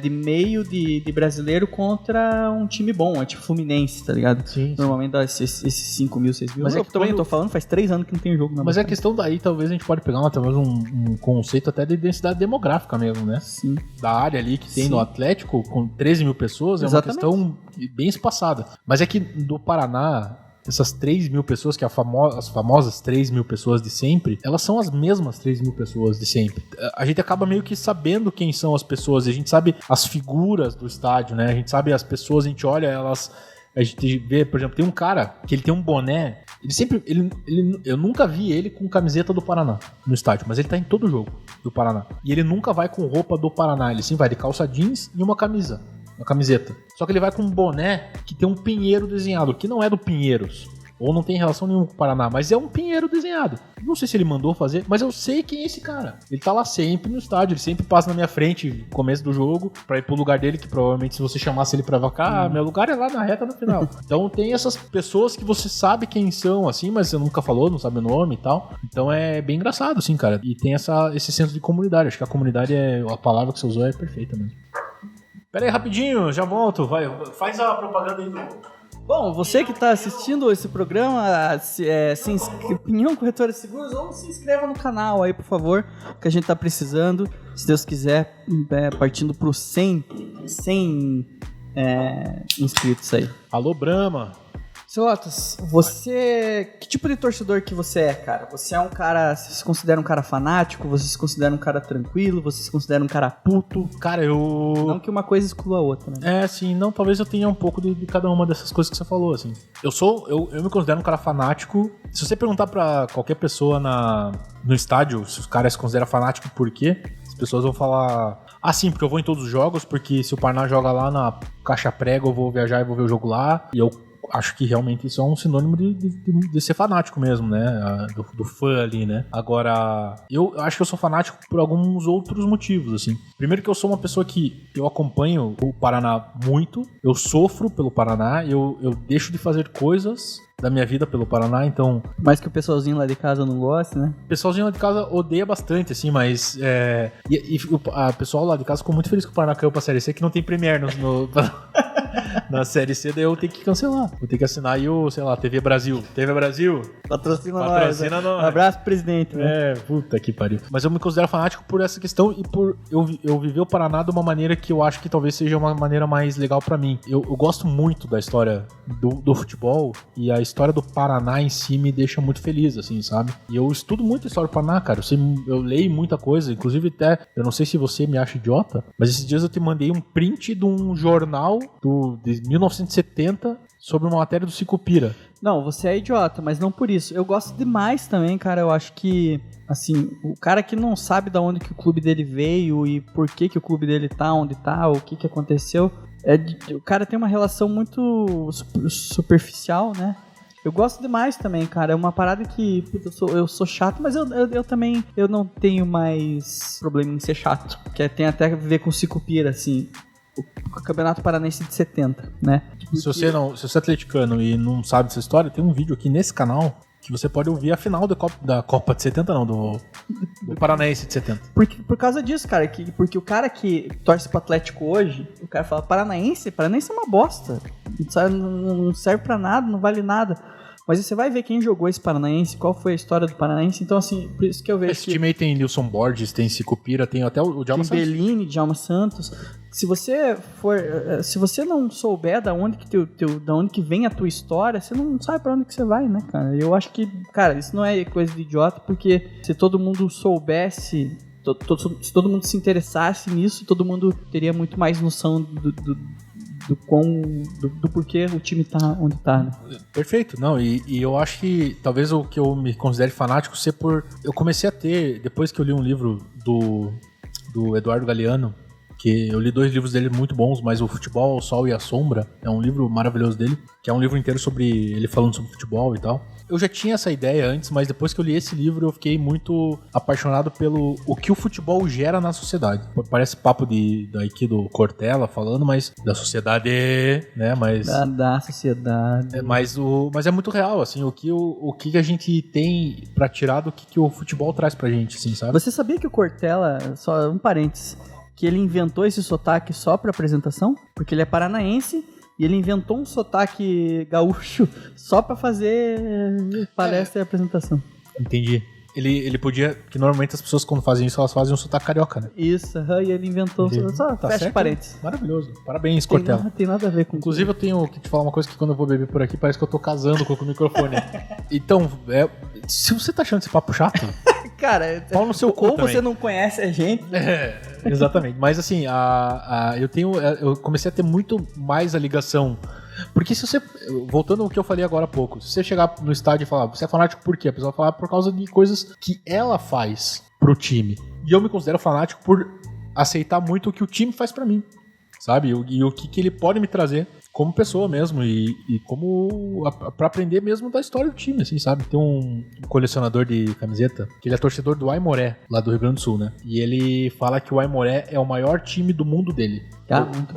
de meio de brasileiro contra um time bom, é tipo Fluminense, tá ligado? Sim. Normalmente dá esses 5 mil, 6 mil. Mas eu também tô falando, faz 3 anos que não tem jogo na Mas a questão daí, talvez a gente pode pegar talvez um conceito até de densidade demográfica mesmo, né? Sim. Da área ali que tem no Atlético, com 13 mil pessoas, é Exatamente. uma questão bem espaçada. Mas é que do Paraná... Essas 3 mil pessoas, que as famosas 3 mil pessoas de sempre, elas são as mesmas 3 mil pessoas de sempre. A gente acaba meio que sabendo quem são as pessoas, a gente sabe as figuras do estádio, né? A gente sabe as pessoas, a gente olha elas, a gente vê, por exemplo, tem um cara que ele tem um boné, eu nunca vi ele com camiseta do Paraná no estádio, mas ele tá em todo jogo do Paraná. E ele nunca vai com roupa do Paraná, ele sim vai de calça jeans e uma camiseta. Só que ele vai com um boné que tem um pinheiro desenhado, que não é do Pinheiros, ou não tem relação nenhuma com o Paraná, mas é um pinheiro desenhado. Não sei se ele mandou fazer, mas eu sei quem é esse cara. Ele tá lá sempre no estádio, ele sempre passa na minha frente no começo do jogo, pra ir pro lugar dele, que provavelmente se você chamasse ele pra vacar, meu lugar é lá na reta no final. Então tem essas pessoas que você sabe quem são, assim, mas você nunca falou, não sabe o nome e tal. Então é bem engraçado, assim, cara. E tem esse senso de comunidade. Acho que a comunidade a palavra que você usou é perfeita mesmo. Pera aí, rapidinho, já volto. Vai, faz a propaganda aí do... Bom, você que está assistindo esse programa, Opinião Corretora de Seguros, ou se inscreva no canal aí, por favor, que a gente tá precisando. Se Deus quiser, partindo pro 100 inscritos aí. Alô, Brahma. Celotas, que tipo de torcedor que você é, cara? Você é um cara, você se considera um cara fanático? Você se considera um cara tranquilo? Você se considera um cara puto? Cara, eu... Não que uma coisa exclua a outra, né? Sim, não, talvez eu tenha um pouco de cada uma dessas coisas que você falou, assim. Eu me considero um cara fanático. Se você perguntar pra qualquer pessoa no estádio, se os caras se consideram fanático por quê, as pessoas vão falar... sim, porque eu vou em todos os jogos, porque se o Paraná joga lá na Caixa Prega, eu vou viajar e vou ver o jogo lá, e eu acho que realmente isso é um sinônimo de ser fanático mesmo, né? Do fã ali, né? Agora, eu acho que eu sou fanático por alguns outros motivos, assim. Primeiro que eu sou uma pessoa que eu acompanho o Paraná muito, eu sofro pelo Paraná, eu deixo de fazer coisas da minha vida pelo Paraná, então... Mais que o pessoalzinho lá de casa não gosta, né? O pessoalzinho lá de casa odeia bastante, assim, mas... o pessoal lá de casa ficou muito feliz que o Paraná caiu pra Série C, que não tem Premier na Série C, daí eu tenho que cancelar. Vou ter que assinar aí TV Brasil. TV Brasil? Patrocina nós. Um abraço, presidente. Né? Puta que pariu. Mas eu me considero fanático por essa questão e por eu viver o Paraná de uma maneira que eu acho que talvez seja uma maneira mais legal pra mim. Eu gosto muito da história do futebol e a história do Paraná em si me deixa muito feliz, assim, sabe? E eu estudo muito a história do Paraná, cara. Eu leio muita coisa, inclusive até, eu não sei se você me acha idiota, mas esses dias eu te mandei um print de um jornal de 1970 sobre uma matéria do Sicupira. Não, você é idiota, mas não por isso. Eu gosto demais também, cara. Eu acho que, assim, o cara que não sabe de onde que o clube dele veio e por que o clube dele tá onde tá, o que aconteceu, o cara tem uma relação muito superficial, né? Eu gosto demais também, cara. É uma parada que eu sou chato, mas eu também não tenho mais problema em ser chato. Que tem até a ver com Sicupira, assim. o Campeonato Paranaense de 70, né? Se você é atleticano e não sabe dessa história, tem um vídeo aqui nesse canal que você pode ouvir a final da Copa de 70, não, do Paranaense de 70. Por causa disso, cara, porque o cara que torce pro Atlético hoje, o cara fala, Paranaense é uma bosta, não serve pra nada, não vale nada. Mas você vai ver quem jogou esse Paranaense, qual foi a história do Paranaense, então assim, por isso que eu vejo esse time aí tem Nilson Borges, tem Sicupira, tem até o Djalma Santos. Tem Bellini, Djalma Santos. Se você não souber da onde que vem a tua história, você não sabe pra onde que você vai, né, cara? Eu acho que, cara, isso não é coisa de idiota, porque se todo mundo soubesse, se todo mundo se interessasse nisso, todo mundo teria muito mais noção do porquê o time tá onde tá, né? Perfeito, não, e eu acho que talvez o que eu me considere fanático ser eu comecei a ter, depois que eu li um livro do Eduardo Galeano, que eu li 2 livros dele muito bons, mas o Futebol, o Sol e a Sombra é um livro maravilhoso dele, que é um livro inteiro sobre ele falando sobre futebol e tal. Eu já tinha essa ideia antes, mas depois que eu li esse livro eu fiquei muito apaixonado pelo o que o futebol gera na sociedade. Parece papo daqui do Cortella falando, mas da sociedade, né? Mas da sociedade. Mas é muito real, assim, o que a gente tem pra tirar do que o futebol traz pra gente, assim, sabe? Você sabia que o Cortella, só um parênteses, que ele inventou esse sotaque só pra apresentação? Porque ele é paranaense e ele inventou um sotaque gaúcho só pra fazer palestra e apresentação. Entendi. Ele podia, que normalmente as pessoas quando fazem isso, elas fazem um sotaque carioca, né? Isso, e ele inventou, só tá fecha certo? Parênteses. Maravilhoso. Parabéns, Cortella. Tem nada a ver com Inclusive eu tenho que te falar uma coisa que quando eu vou beber por aqui, parece que eu tô casando com o microfone. Então, se você tá achando esse papo chato... Cara, pau no seu cu ou também. Você não conhece a gente. Exatamente. Mas assim, eu comecei a ter muito mais a ligação. Porque se você, voltando ao que eu falei agora há pouco, se você chegar no estádio e falar, você é fanático por quê? A pessoa vai falar por causa de coisas que ela faz pro time. E eu me considero fanático por aceitar muito o que o time faz pra mim, sabe? E o que ele pode me trazer como pessoa mesmo e como pra aprender mesmo da história do time, assim, sabe? Tem um colecionador de camiseta que ele é torcedor do Aimoré, lá do Rio Grande do Sul, né? E ele fala que o Aimoré é o maior time do mundo dele.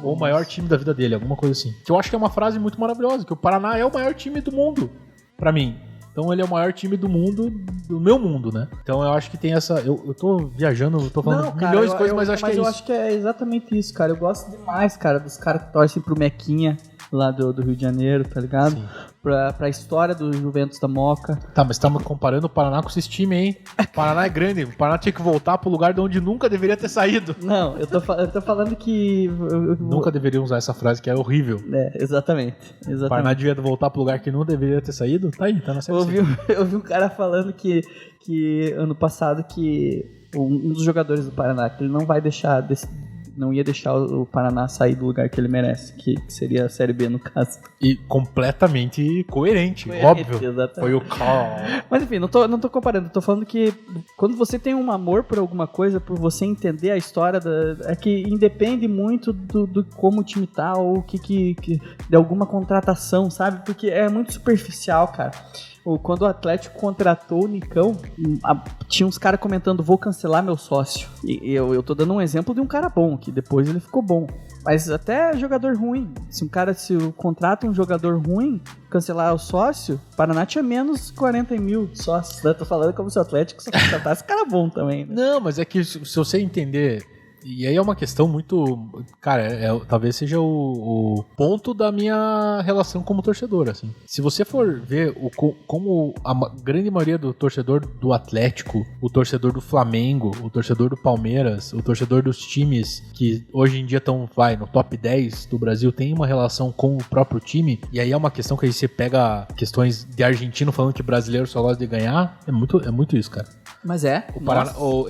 Ou o maior time da vida dele, alguma coisa assim. Que eu acho que é uma frase muito maravilhosa, que o Paraná é o maior time do mundo, pra mim. Então ele é o maior time do mundo, do meu mundo, né? Então eu acho que tem essa... Eu tô viajando, eu tô falando milhões de coisas, mas acho que é isso. Mas eu acho que é exatamente isso, cara. Eu gosto demais, cara, dos caras que torcem pro Mequinha, lá do Rio de Janeiro, tá ligado? Sim. Pra história do Juventus da Moca. Tá, mas estamos comparando o Paraná com esses times, hein? O Paraná é grande, o Paraná tinha que voltar pro lugar de onde nunca deveria ter saído. Não, eu tô falando que... Nunca deveriam usar essa frase, que é horrível. Exatamente. O Paraná devia voltar pro lugar que não deveria ter saído? Tá aí, tá na série. Eu vi um cara falando que ano passado que um dos jogadores do Paraná, que ele não ia deixar o Paraná sair do lugar que ele merece, que seria a Série B no caso. E completamente coerente, óbvio. Exatamente. Foi o call. Mas enfim, não tô comparando, tô falando que quando você tem um amor por alguma coisa, por você entender a história, é que independe muito do como o time tá, ou que de alguma contratação, sabe? Porque é muito superficial, cara. Quando o Atlético contratou o Nicão, tinha uns caras comentando, vou cancelar meu sócio. E eu tô dando um exemplo de um cara bom, que depois ele ficou bom. Mas até jogador ruim. Se contrata um jogador ruim, cancelar o sócio, o Paraná tinha menos 40 mil sócios. Eu tô falando como se o Atlético só contratasse cara bom também, né? Não, mas é que se você entender... E aí é uma questão muito... Cara, talvez seja o ponto da minha relação como torcedor, assim. Se você for ver como a grande maioria do torcedor do Atlético, o torcedor do Flamengo, o torcedor do Palmeiras, o torcedor dos times que hoje em dia estão, no top 10 do Brasil, tem uma relação com o próprio time, e aí é uma questão que aí você pega questões de argentino falando que brasileiro só gosta de ganhar, é muito isso, cara. Mas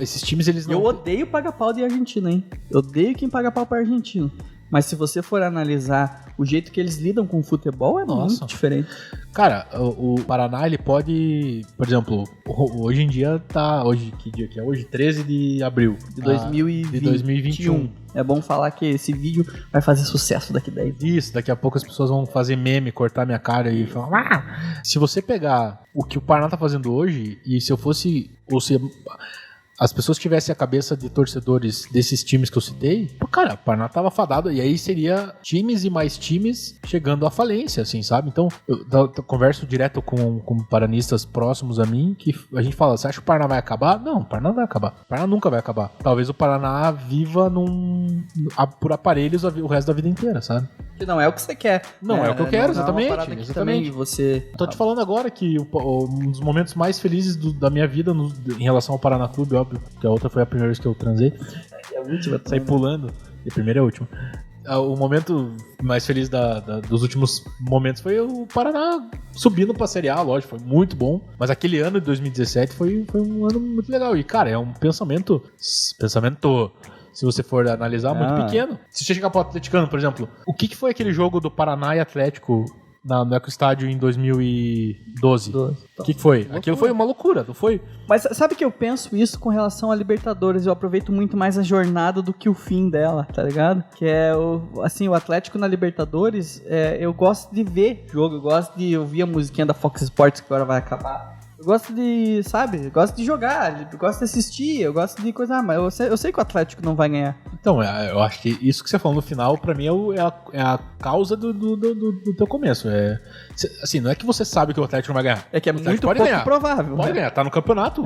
esses times, eles não... Eu odeio pagar pau de argentino, hein? Eu odeio quem paga pau para argentino. Mas se você for analisar o jeito que eles lidam com o futebol, é muito diferente. Cara, o Paraná, ele pode... Por exemplo, hoje em dia tá... Hoje, que dia que é? Hoje, 13 de abril. De 2021. É bom falar que esse vídeo vai fazer sucesso daqui 10 dias. Isso, daqui a pouco as pessoas vão fazer meme, cortar minha cara e falar... Se você pegar o que o Paraná tá fazendo hoje, e se eu fosse... as pessoas tivessem a cabeça de torcedores desses times que eu citei, pô, cara, o Paraná tava fadado, e aí seria times e mais times chegando à falência, assim, sabe? Então, eu converso direto com paranistas próximos a mim, que a gente fala, você acha que o Paraná vai acabar? Não, o Paraná não vai acabar. O Paraná nunca vai acabar. Talvez o Paraná viva por aparelhos o resto da vida inteira, sabe? Que não é o que você quer. Não é o que eu quero, exatamente. Exatamente. Também você... Tô te falando agora que um dos momentos mais felizes da minha vida em relação ao Paraná Clube, óbvio, que a outra foi a primeira vez que eu transei. É a última. Saí pulando. E a primeira é a última. O momento mais feliz dos últimos momentos foi o Paraná subindo pra Série A, lógico, foi muito bom. Mas aquele ano de 2017 foi um ano muito legal. E, cara, é um pensamento, se você for analisar, muito pequeno. Se você chegar pro atleticano, por exemplo, o que foi aquele jogo do Paraná e Atlético no Ecoestádio em 2012? O que foi? Loucura. Aquilo foi uma loucura, não foi? Mas sabe que eu penso isso com relação a Libertadores? Eu aproveito muito mais a jornada do que o fim dela, tá ligado? Que é o Atlético na Libertadores, eu gosto de ver jogo, eu gosto de ouvir a musiquinha da Fox Sports que agora vai acabar. Eu gosto de, sabe? Eu gosto de jogar, eu gosto de assistir, eu gosto de coisa, mas eu sei que o Atlético não vai ganhar. Então, eu acho que isso que você falou no final, pra mim, é a causa do teu começo. Assim, não é que você sabe que o Atlético não vai ganhar. É que é muito pouco provável. Pode ganhar, tá no campeonato.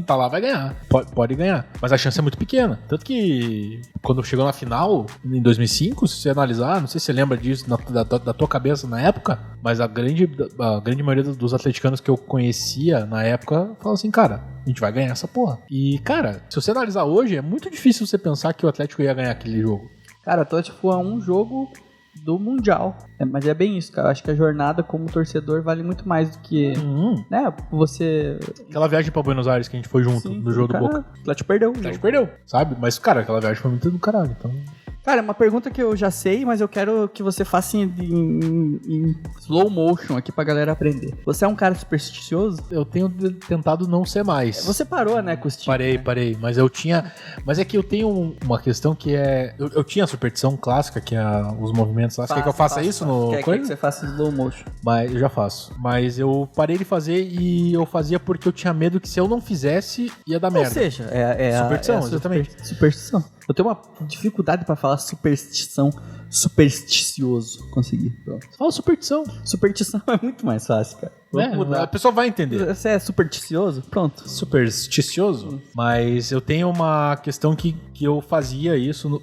Tá lá, vai ganhar. Pode ganhar. Mas a chance é muito pequena. Tanto que, quando chegou na final, em 2005, se você analisar, não sei se você lembra disso da tua cabeça na época, mas a grande maioria dos atleticanos que eu conhecia na época falava assim, cara, a gente vai ganhar essa porra. E, cara, se você analisar hoje, é muito difícil você pensar que o Atlético ia ganhar aquele jogo. Cara, o Atlético foi a um jogo do Mundial. Mas é bem isso, cara. Eu acho que a jornada como torcedor vale muito mais do que... né, você... Aquela viagem pra Buenos Aires que a gente foi junto, no jogo do Boca. O Atlético perdeu. O Atlético perdeu, sabe? Mas, cara, aquela viagem foi muito do caralho, então... Cara, uma pergunta que eu já sei, mas eu quero que você faça em slow motion aqui pra galera aprender. Você é um cara supersticioso? Eu tenho tentado não ser mais. Você parou, né, com os tipos, Parei. Mas eu tinha... Mas é que eu tenho uma questão que é... Eu tinha a superstição clássica, que é os movimentos lá. Você quer que eu faça isso no... Quer que você faça slow motion. Mas eu já faço. Mas eu parei de fazer e eu fazia porque eu tinha medo que se eu não fizesse, ia dar merda. Ou seja, superstição, exatamente. Superstição. Eu tenho uma dificuldade pra falar superstição, supersticioso. Consegui. Pronto. Fala superstição. Superstição é muito mais fácil, cara. Vamos mudar. A pessoa vai entender. Você é supersticioso? Pronto. Supersticioso? Mas eu tenho uma questão que eu fazia isso.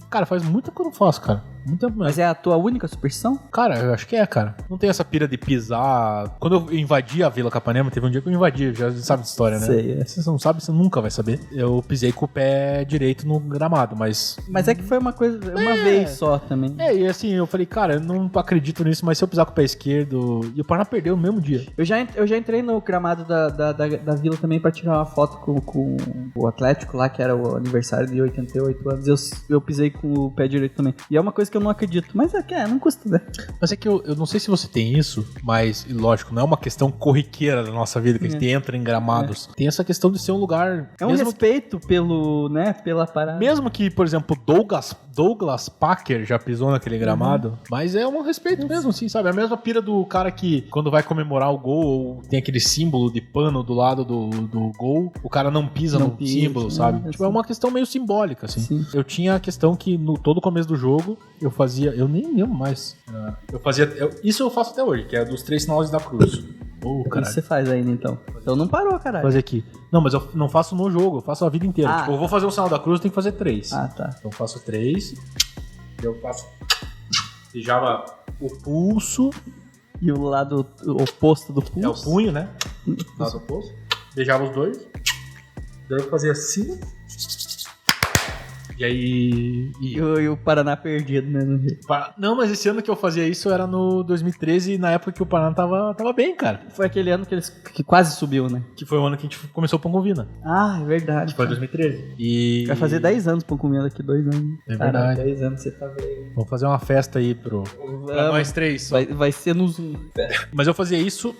Cara, faz muito tempo que eu não faço, cara. Muito tempo mesmo. Mas é a tua única superstição? Cara, eu acho que é, cara. Não tem essa pira de pisar. Quando eu invadi a Vila Capanema, teve um dia que eu invadi, já sabe dessa história, né? Sei, Se você não sabe, você nunca vai saber. Eu pisei com o pé direito no gramado, mas... Mas é que foi uma coisa, uma vez só também. E assim, eu falei, cara, eu não acredito nisso, mas se eu pisar com o pé esquerdo... E o Paraná perdeu no mesmo dia. Eu já entrei no gramado da Vila também pra tirar uma foto com o Atlético lá, que era o aniversário de 88 anos. Eu pisei com o pé direito também. E é uma coisa que eu não acredito. Mas não custa, né? Mas é que eu não sei se você tem isso, mas, lógico, não é uma questão corriqueira da nossa vida, que a gente entra em gramados. Tem essa questão de ser um lugar... É um respeito pela parada. Mesmo que, por exemplo, Douglas Packer já pisou naquele gramado, mas é um respeito mesmo, assim, sabe? É a mesma pira do cara que, quando vai comemorar o gol, ou tem aquele símbolo de pano do lado do gol, o cara não pisa no símbolo, sabe? Tipo, é uma questão meio simbólica, assim. Sim. Eu tinha a questão que, no todo começo do jogo, eu fazia... Eu nem lembro mais. Eu fazia... Isso eu faço até hoje, que é dos 3 sinais da cruz. O que você faz ainda, então? Então não parou, caralho. Fazer aqui. Não, mas eu não faço no jogo, eu faço a vida inteira. Tipo, eu vou fazer o sinal da cruz, eu tenho que fazer 3. Ah, tá. Então eu faço 3. Eu faço... Beijava o pulso. E o lado oposto do pulso? É o punho, né? O lado oposto. Beijava os dois. Daí eu fazia assim... E aí... E o Paraná perdido, né? Não, mas esse ano que eu fazia isso era no 2013, na época que o Paraná tava bem, cara. Foi aquele ano que quase subiu, né? Que foi o ano que a gente começou o Pão com Vina. Ah, é verdade. Foi 2013. E... Vai fazer 10 anos Pão com Vina daqui, 2 anos. É verdade. Caralho, 10 anos você tá velho. Vamos fazer uma festa aí pra nós 3. Vai ser no Zoom. Mas eu fazia isso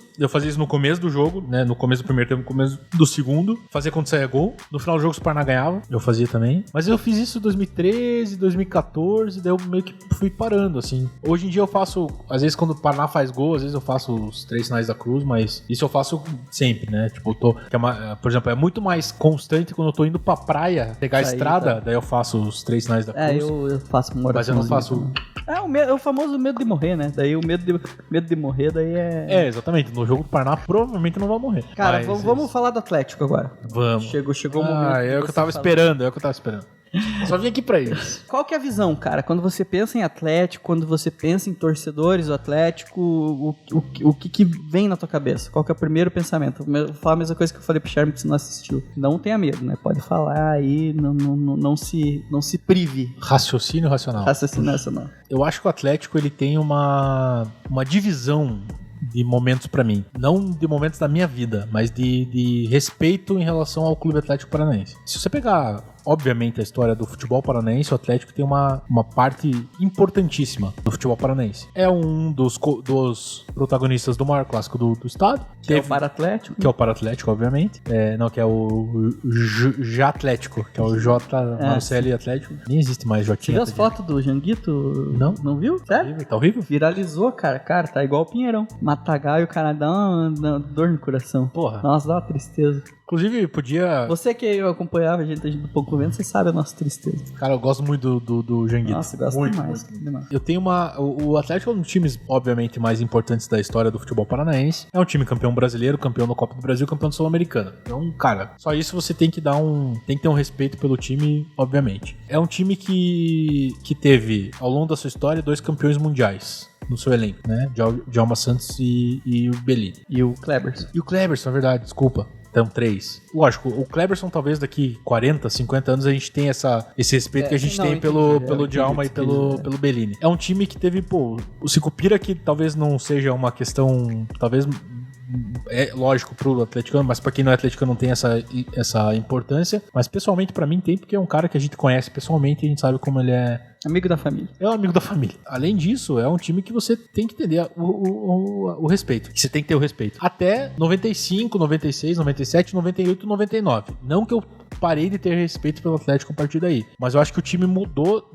no começo do jogo, né? No começo do primeiro tempo, no começo do segundo. Fazia quando saia gol. No final do jogo, se o Paraná ganhava, eu fazia também. Mas eu fiz isso isso em 2013, 2014, daí eu meio que fui parando, assim. Hoje em dia eu faço, às vezes quando o Paraná faz gol, às vezes eu faço os 3 sinais da cruz, mas isso eu faço sempre, né? Tipo, por exemplo, é muito mais constante quando eu tô indo pra praia, pegar a estrada, tá. Daí eu faço os 3 sinais da cruz. Eu faço uma oração. Mas eu não faço... É o famoso medo de morrer, né? Daí o medo de morrer, daí é... exatamente. No jogo do Paraná, provavelmente não vai morrer. Cara, vamos falar do Atlético agora. Vamos. Chegou o momento. É o que eu tava esperando, Só vim aqui pra isso. Qual que é a visão, cara? Quando você pensa em Atlético, quando você pensa em torcedores do Atlético, o que vem na tua cabeça? Qual que é o primeiro pensamento? Vou falar a mesma coisa que eu falei pro Charme que você não assistiu. Não tenha medo, né? Pode falar aí, não se prive. Raciocínio racional. Eu acho que o Atlético ele tem uma divisão de momentos pra mim. Não de momentos da minha vida, mas de respeito em relação ao Clube Atlético Paranaense. Se você pegar, obviamente, a história do futebol paranaense, o Atlético tem uma parte importantíssima do futebol paranaense. É um dos protagonistas do maior clássico do estado. Que é o Para-Atlético. Que é o Para-Atlético, obviamente. Que é o J-Atlético, que é o J Marcelli Atlético. Nem existe mais Jotinha. Você viu as fotos do Janguito? Não viu? Sério? Tá horrível? Viralizou, cara. Cara, tá igual o Pinheirão. Matagal e o cara dá uma dor no coração. Porra. Nossa, dá uma tristeza. Inclusive, podia... Você que acompanhava a gente do Pouco Vento, você sabe a nossa tristeza. Cara, eu gosto muito do Janguito. Nossa, eu gosto muito, demais. Eu tenho o Atlético é um dos times, obviamente, mais importantes da história do futebol paranaense. É um time campeão brasileiro, campeão da Copa do Brasil, campeão da Sul-Americana. Então, cara, só isso você tem que ter um respeito pelo time, obviamente. É um time que teve, ao longo da sua história, 2 campeões mundiais no seu elenco, né? Djalma Santos e o Bellini. E o Kleberson. E o Kleberson, na verdade, desculpa. Então, 3. Lógico, o Kleberson talvez daqui 40, 50 anos a gente tenha esse respeito que a gente tem pelo Djalma e pelo Bellini. É um time que teve, o Sicupira, que talvez não seja uma questão, talvez... É lógico pro atleticano, mas pra quem não é atleticano não tem essa importância. Mas pessoalmente pra mim tem, porque é um cara que a gente conhece pessoalmente e a gente sabe como ele é... Amigo da família. É um amigo da família. Além disso, é um time que você tem que entender o respeito. Você tem que ter o respeito. Até 95, 96, 97, 98, 99. Não que eu parei de ter respeito pelo Atlético a partir daí. Mas eu acho que o time mudou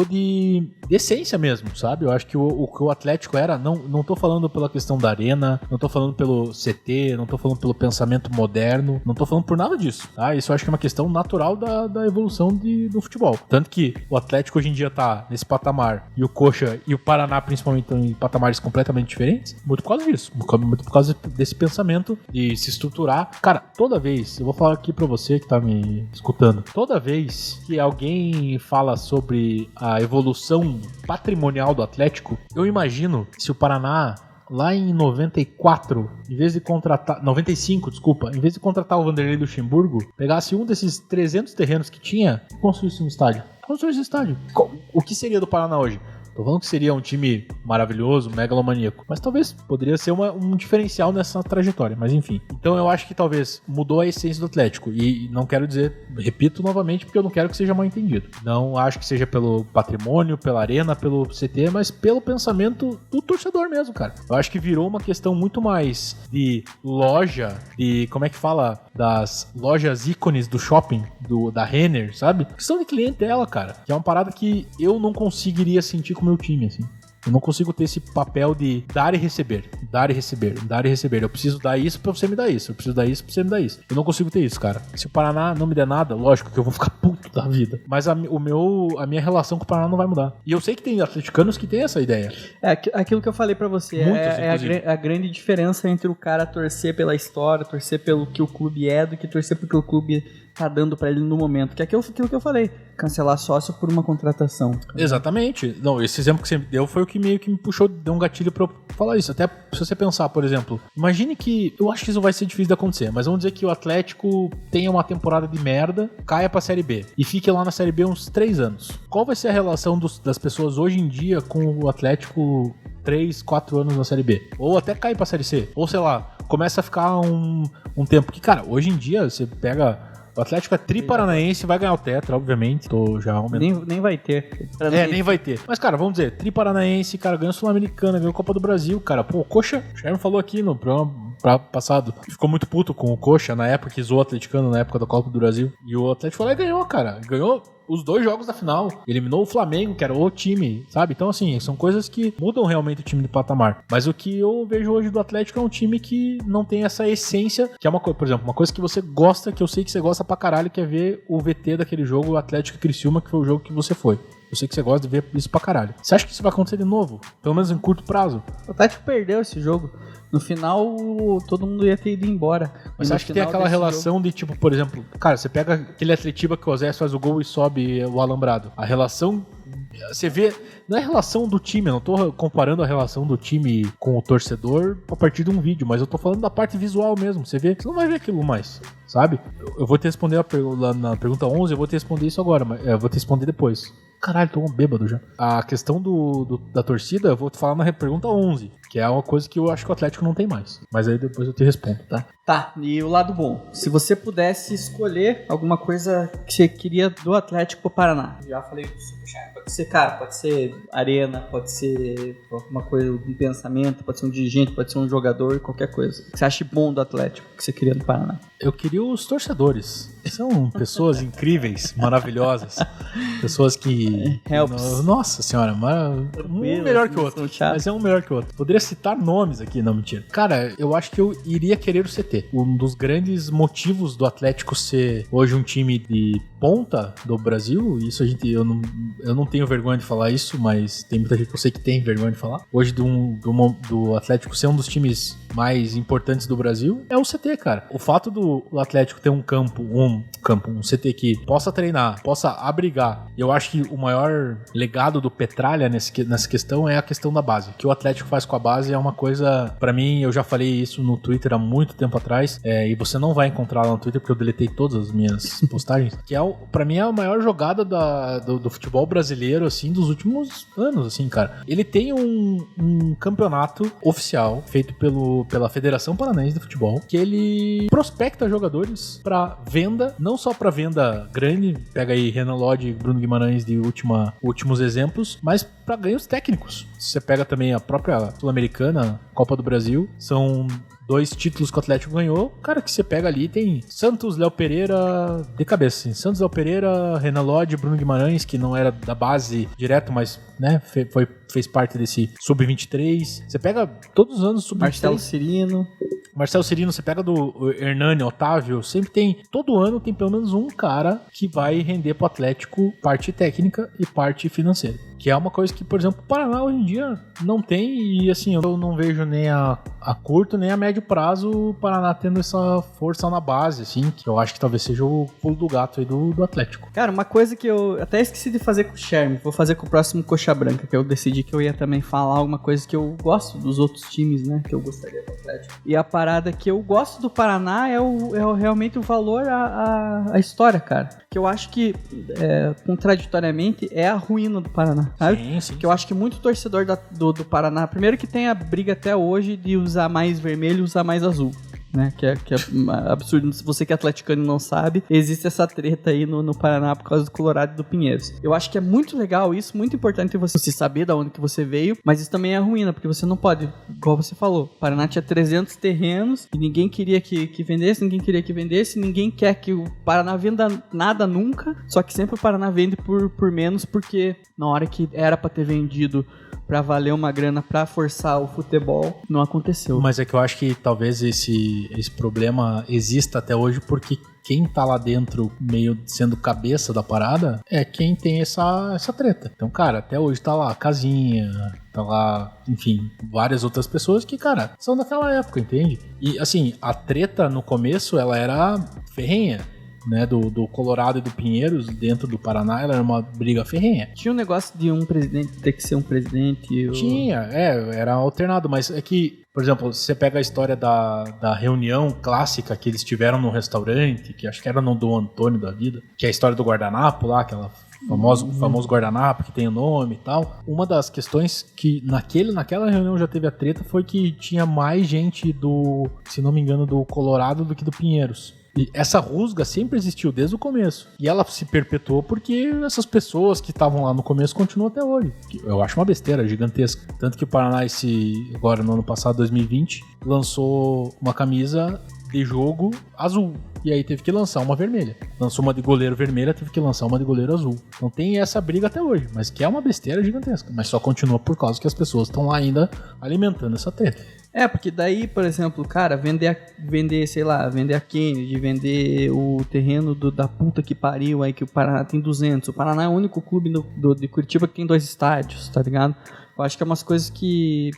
de essência mesmo, sabe? Eu acho que o Atlético era... Não tô falando pela questão da arena, não tô falando pelo CT, não tô falando pelo pensamento moderno, não tô falando por nada disso, tá? Isso eu acho que é uma questão natural da evolução do futebol. Tanto que o Atlético hoje em dia tá nesse patamar e o Coxa e o Paraná principalmente estão em patamares completamente diferentes, muito por causa disso, muito por causa desse pensamento de se estruturar. Cara, toda vez, eu vou falar aqui pra você que tá me escutando, toda vez que alguém fala sobre a evolução patrimonial do Atlético, eu imagino se o Paraná lá em 94, em vez de contratar... 95, desculpa. Em vez de contratar o Vanderlei Luxemburgo, pegasse um desses 300 terrenos que tinha e construísse um estádio. Construísse um estádio. O que seria do Paraná hoje? Tô falando que seria um time maravilhoso, megalomaníaco, mas talvez poderia ser um diferencial nessa trajetória, mas enfim. Então eu acho que talvez mudou a essência do Atlético, e não quero dizer, repito novamente, porque eu não quero que seja mal entendido. Não acho que seja pelo patrimônio, pela arena, pelo CT, mas pelo pensamento do torcedor mesmo, cara. Eu acho que virou uma questão muito mais de loja, de, como é que fala, das lojas ícones do shopping, da Renner, sabe? Questão de clientela, cara, que é uma parada que eu não conseguiria sentir com o meu time, assim. Eu não consigo ter esse papel de dar e receber, dar e receber, dar e receber. Eu preciso dar isso pra você me dar isso, eu preciso dar isso pra você me dar isso. Eu não consigo ter isso, cara. Se o Paraná não me der nada, lógico que eu vou ficar puto da vida. Mas a minha relação com o Paraná não vai mudar. E eu sei que tem atleticanos que têm essa ideia. É aquilo que eu falei pra você. É a grande diferença entre o cara torcer pela história, torcer pelo que o clube é, do que torcer pelo que o clube tá dando pra ele no momento. Que é aquilo que eu falei. Cancelar sócio por uma contratação. Exatamente. Não, esse exemplo que você deu foi o que meio que me puxou, deu um gatilho pra eu falar isso. Até se você pensar, por exemplo, imagine que, eu acho que isso vai ser difícil de acontecer, mas vamos dizer que o Atlético tenha uma temporada de merda, caia pra Série B e fique lá na Série B uns 3 anos. Qual vai ser a relação das pessoas hoje em dia com o Atlético 3, 4 anos na Série B? Ou até cair pra Série C? Ou sei lá, começa a ficar um tempo que, cara, hoje em dia você pega... O Atlético é tri-paranaense, vai ganhar o Tetra, obviamente. Tô já aumentando. Nem vai ter. Nem vai ter. Mas, cara, vamos dizer, tri-paranaense, cara, ganhou Sul-Americana, ganhou Copa do Brasil, cara. Pô, o Coxa, o Sherman falou aqui no programa passado ficou muito puto com o Coxa na época, que zoou o atleticano na época da Copa do Brasil. E o Atlético foi lá e ganhou, cara. Ganhou os 2 jogos da final. Eliminou o Flamengo, que era o time, sabe? Então, assim, são coisas que mudam realmente o time de patamar. Mas o que eu vejo hoje do Atlético é um time que não tem essa essência, que é uma coisa, por exemplo, uma coisa que você gosta, que eu sei que você gosta pra caralho, que é ver o VT daquele jogo, o Atlético Criciúma, que foi o jogo que você foi. Eu sei que você gosta de ver isso pra caralho. Você acha que isso vai acontecer de novo? Pelo menos em curto prazo? O Atlético perdeu esse jogo. No final, todo mundo ia ter ido embora. Mas você acha que tem aquela relação de, tipo, por exemplo, cara, você pega aquele Atletiba que o Osés faz o gol e sobe o alambrado. A relação, você vê, não é a relação do time, eu não tô comparando a relação do time com o torcedor a partir de um vídeo, mas eu tô falando da parte visual mesmo. Você vê, você não vai ver aquilo mais, sabe? Eu vou te responder na pergunta 11, eu vou te responder isso agora, mas eu vou te responder depois. Caralho, tô um bêbado já. A questão da torcida, eu vou te falar na pergunta 11, que é uma coisa que eu acho que o Atlético não tem mais. Mas aí depois eu te respondo, tá? Tá, e o lado bom. Se você pudesse escolher alguma coisa que você queria do Atlético pro Paraná. Já falei pro Superchat. Pode ser, cara, pode ser arena, pode ser alguma coisa, um pensamento, pode ser um dirigente, pode ser um jogador, qualquer coisa. O que você acha bom do Atlético que você queria no Paraná? Eu queria os torcedores. São pessoas incríveis, maravilhosas. Pessoas que... Nossa senhora, um melhor que o outro. Mas é um melhor que o outro. Poderia citar nomes aqui, não, mentira. Cara, eu acho que eu iria querer o CT. Um dos grandes motivos do Atlético ser hoje um time de ponta do Brasil, isso eu não tenho vergonha de falar isso, mas tem muita gente que eu sei que tem vergonha de falar. Hoje do Atlético ser um dos times mais importantes do Brasil é o CT, cara. O fato do Atlético ter um CT que possa treinar, possa abrigar. Eu acho que o maior legado do Petralha nessa questão é a questão da base. O que o Atlético faz com a base é uma coisa, pra mim, eu já falei isso no Twitter há muito tempo atrás, e você não vai encontrar lá no Twitter porque eu deletei todas as minhas postagens, que pra mim é a maior jogada do futebol brasileiro, assim, dos últimos anos, assim, cara. Ele tem um campeonato oficial feito pela Federação Paranaense de Futebol, que ele prospecta jogadores pra venda, não só pra venda grande, pega aí Renan Lodge e Bruno Guimarães de últimos exemplos, mas pra ganhos técnicos. Você pega também a própria Sul-Americana, Copa do Brasil, são 2 títulos que o Atlético ganhou. Cara, que você pega ali, tem Santos, Léo Pereira, de cabeça, assim. Santos, Léo Pereira, Renan Lodge, Bruno Guimarães, que não era da base direto, mas, né, fez parte desse Sub-23. Você pega todos os anos Sub-23. Marcelo Cirino, você pega do Hernani, Otávio, sempre tem, todo ano tem pelo menos um cara que vai render pro Atlético parte técnica e parte financeira. Que é uma coisa que, por exemplo, o Paraná hoje em dia não tem, e assim, eu não vejo nem a curto nem a médio prazo o Paraná tendo essa força na base, assim, que eu acho que talvez seja o pulo do gato aí do Atlético. Cara, uma coisa que eu até esqueci de fazer com o Sherman, vou fazer com o próximo Coxa Branca, que eu decidi que eu ia também falar alguma coisa que eu gosto dos outros times, né, que eu gostaria do Atlético. E a parada que eu gosto do Paraná é realmente o valor à história, cara. Que eu acho que, contraditoriamente, é a ruína do Paraná, sabe? Sim. Que eu acho que muito torcedor do Paraná, primeiro que tem a briga até hoje de usar mais vermelho e usar mais azul, né? Que é absurdo. Se você que é atleticano e não sabe, existe essa treta aí no Paraná por causa do Colorado e do Pinheiros. Eu acho que é muito legal isso, muito importante você saber de onde que você veio, mas isso também é ruína, porque você não pode, igual você falou, o Paraná tinha 300 terrenos e ninguém queria que vendesse, ninguém quer que o Paraná venda nada nunca, só que sempre o Paraná vende por menos, porque na hora que era pra ter vendido pra valer uma grana pra forçar o futebol, não aconteceu. Mas é que eu acho que talvez esse problema exista até hoje porque quem tá lá dentro meio sendo cabeça da parada é quem tem essa treta. Então, cara, até hoje tá lá Casinha, tá lá, enfim, várias outras pessoas que, cara, são daquela época, entende? E, assim, a treta no começo, ela era ferrenha, né, do Colorado e do Pinheiros dentro do Paraná, ela era uma briga ferrenha. Tinha um negócio de um presidente ter que ser um presidente? Tinha, era alternado, mas é que, por exemplo, você pega a história da reunião clássica que eles tiveram no restaurante, que acho que era no Dom Antônio da vida, que é a história do guardanapo lá, aquela famoso guardanapo que tem o nome e tal. Uma das questões que naquela reunião já teve a treta foi que tinha mais gente se não me engano, do Colorado do que do Pinheiros. E essa rusga sempre existiu desde o começo. E ela se perpetuou porque essas pessoas que estavam lá no começo continuam até hoje. Eu acho uma besteira gigantesca. Tanto que o Paraná, agora no ano passado, 2020, lançou uma camisa de jogo azul. E aí teve que lançar uma vermelha. Lançou uma de goleiro vermelha, teve que lançar uma de goleiro azul. Então tem essa briga até hoje, mas que é uma besteira gigantesca. Mas só continua por causa que as pessoas estão lá ainda alimentando essa treta. Porque daí, por exemplo, cara, vender a Kennedy, vender o terreno da puta que pariu aí, que o Paraná tem 200. O Paraná é o único clube de Curitiba que tem 2 estádios, tá ligado? Eu acho que é umas coisas que...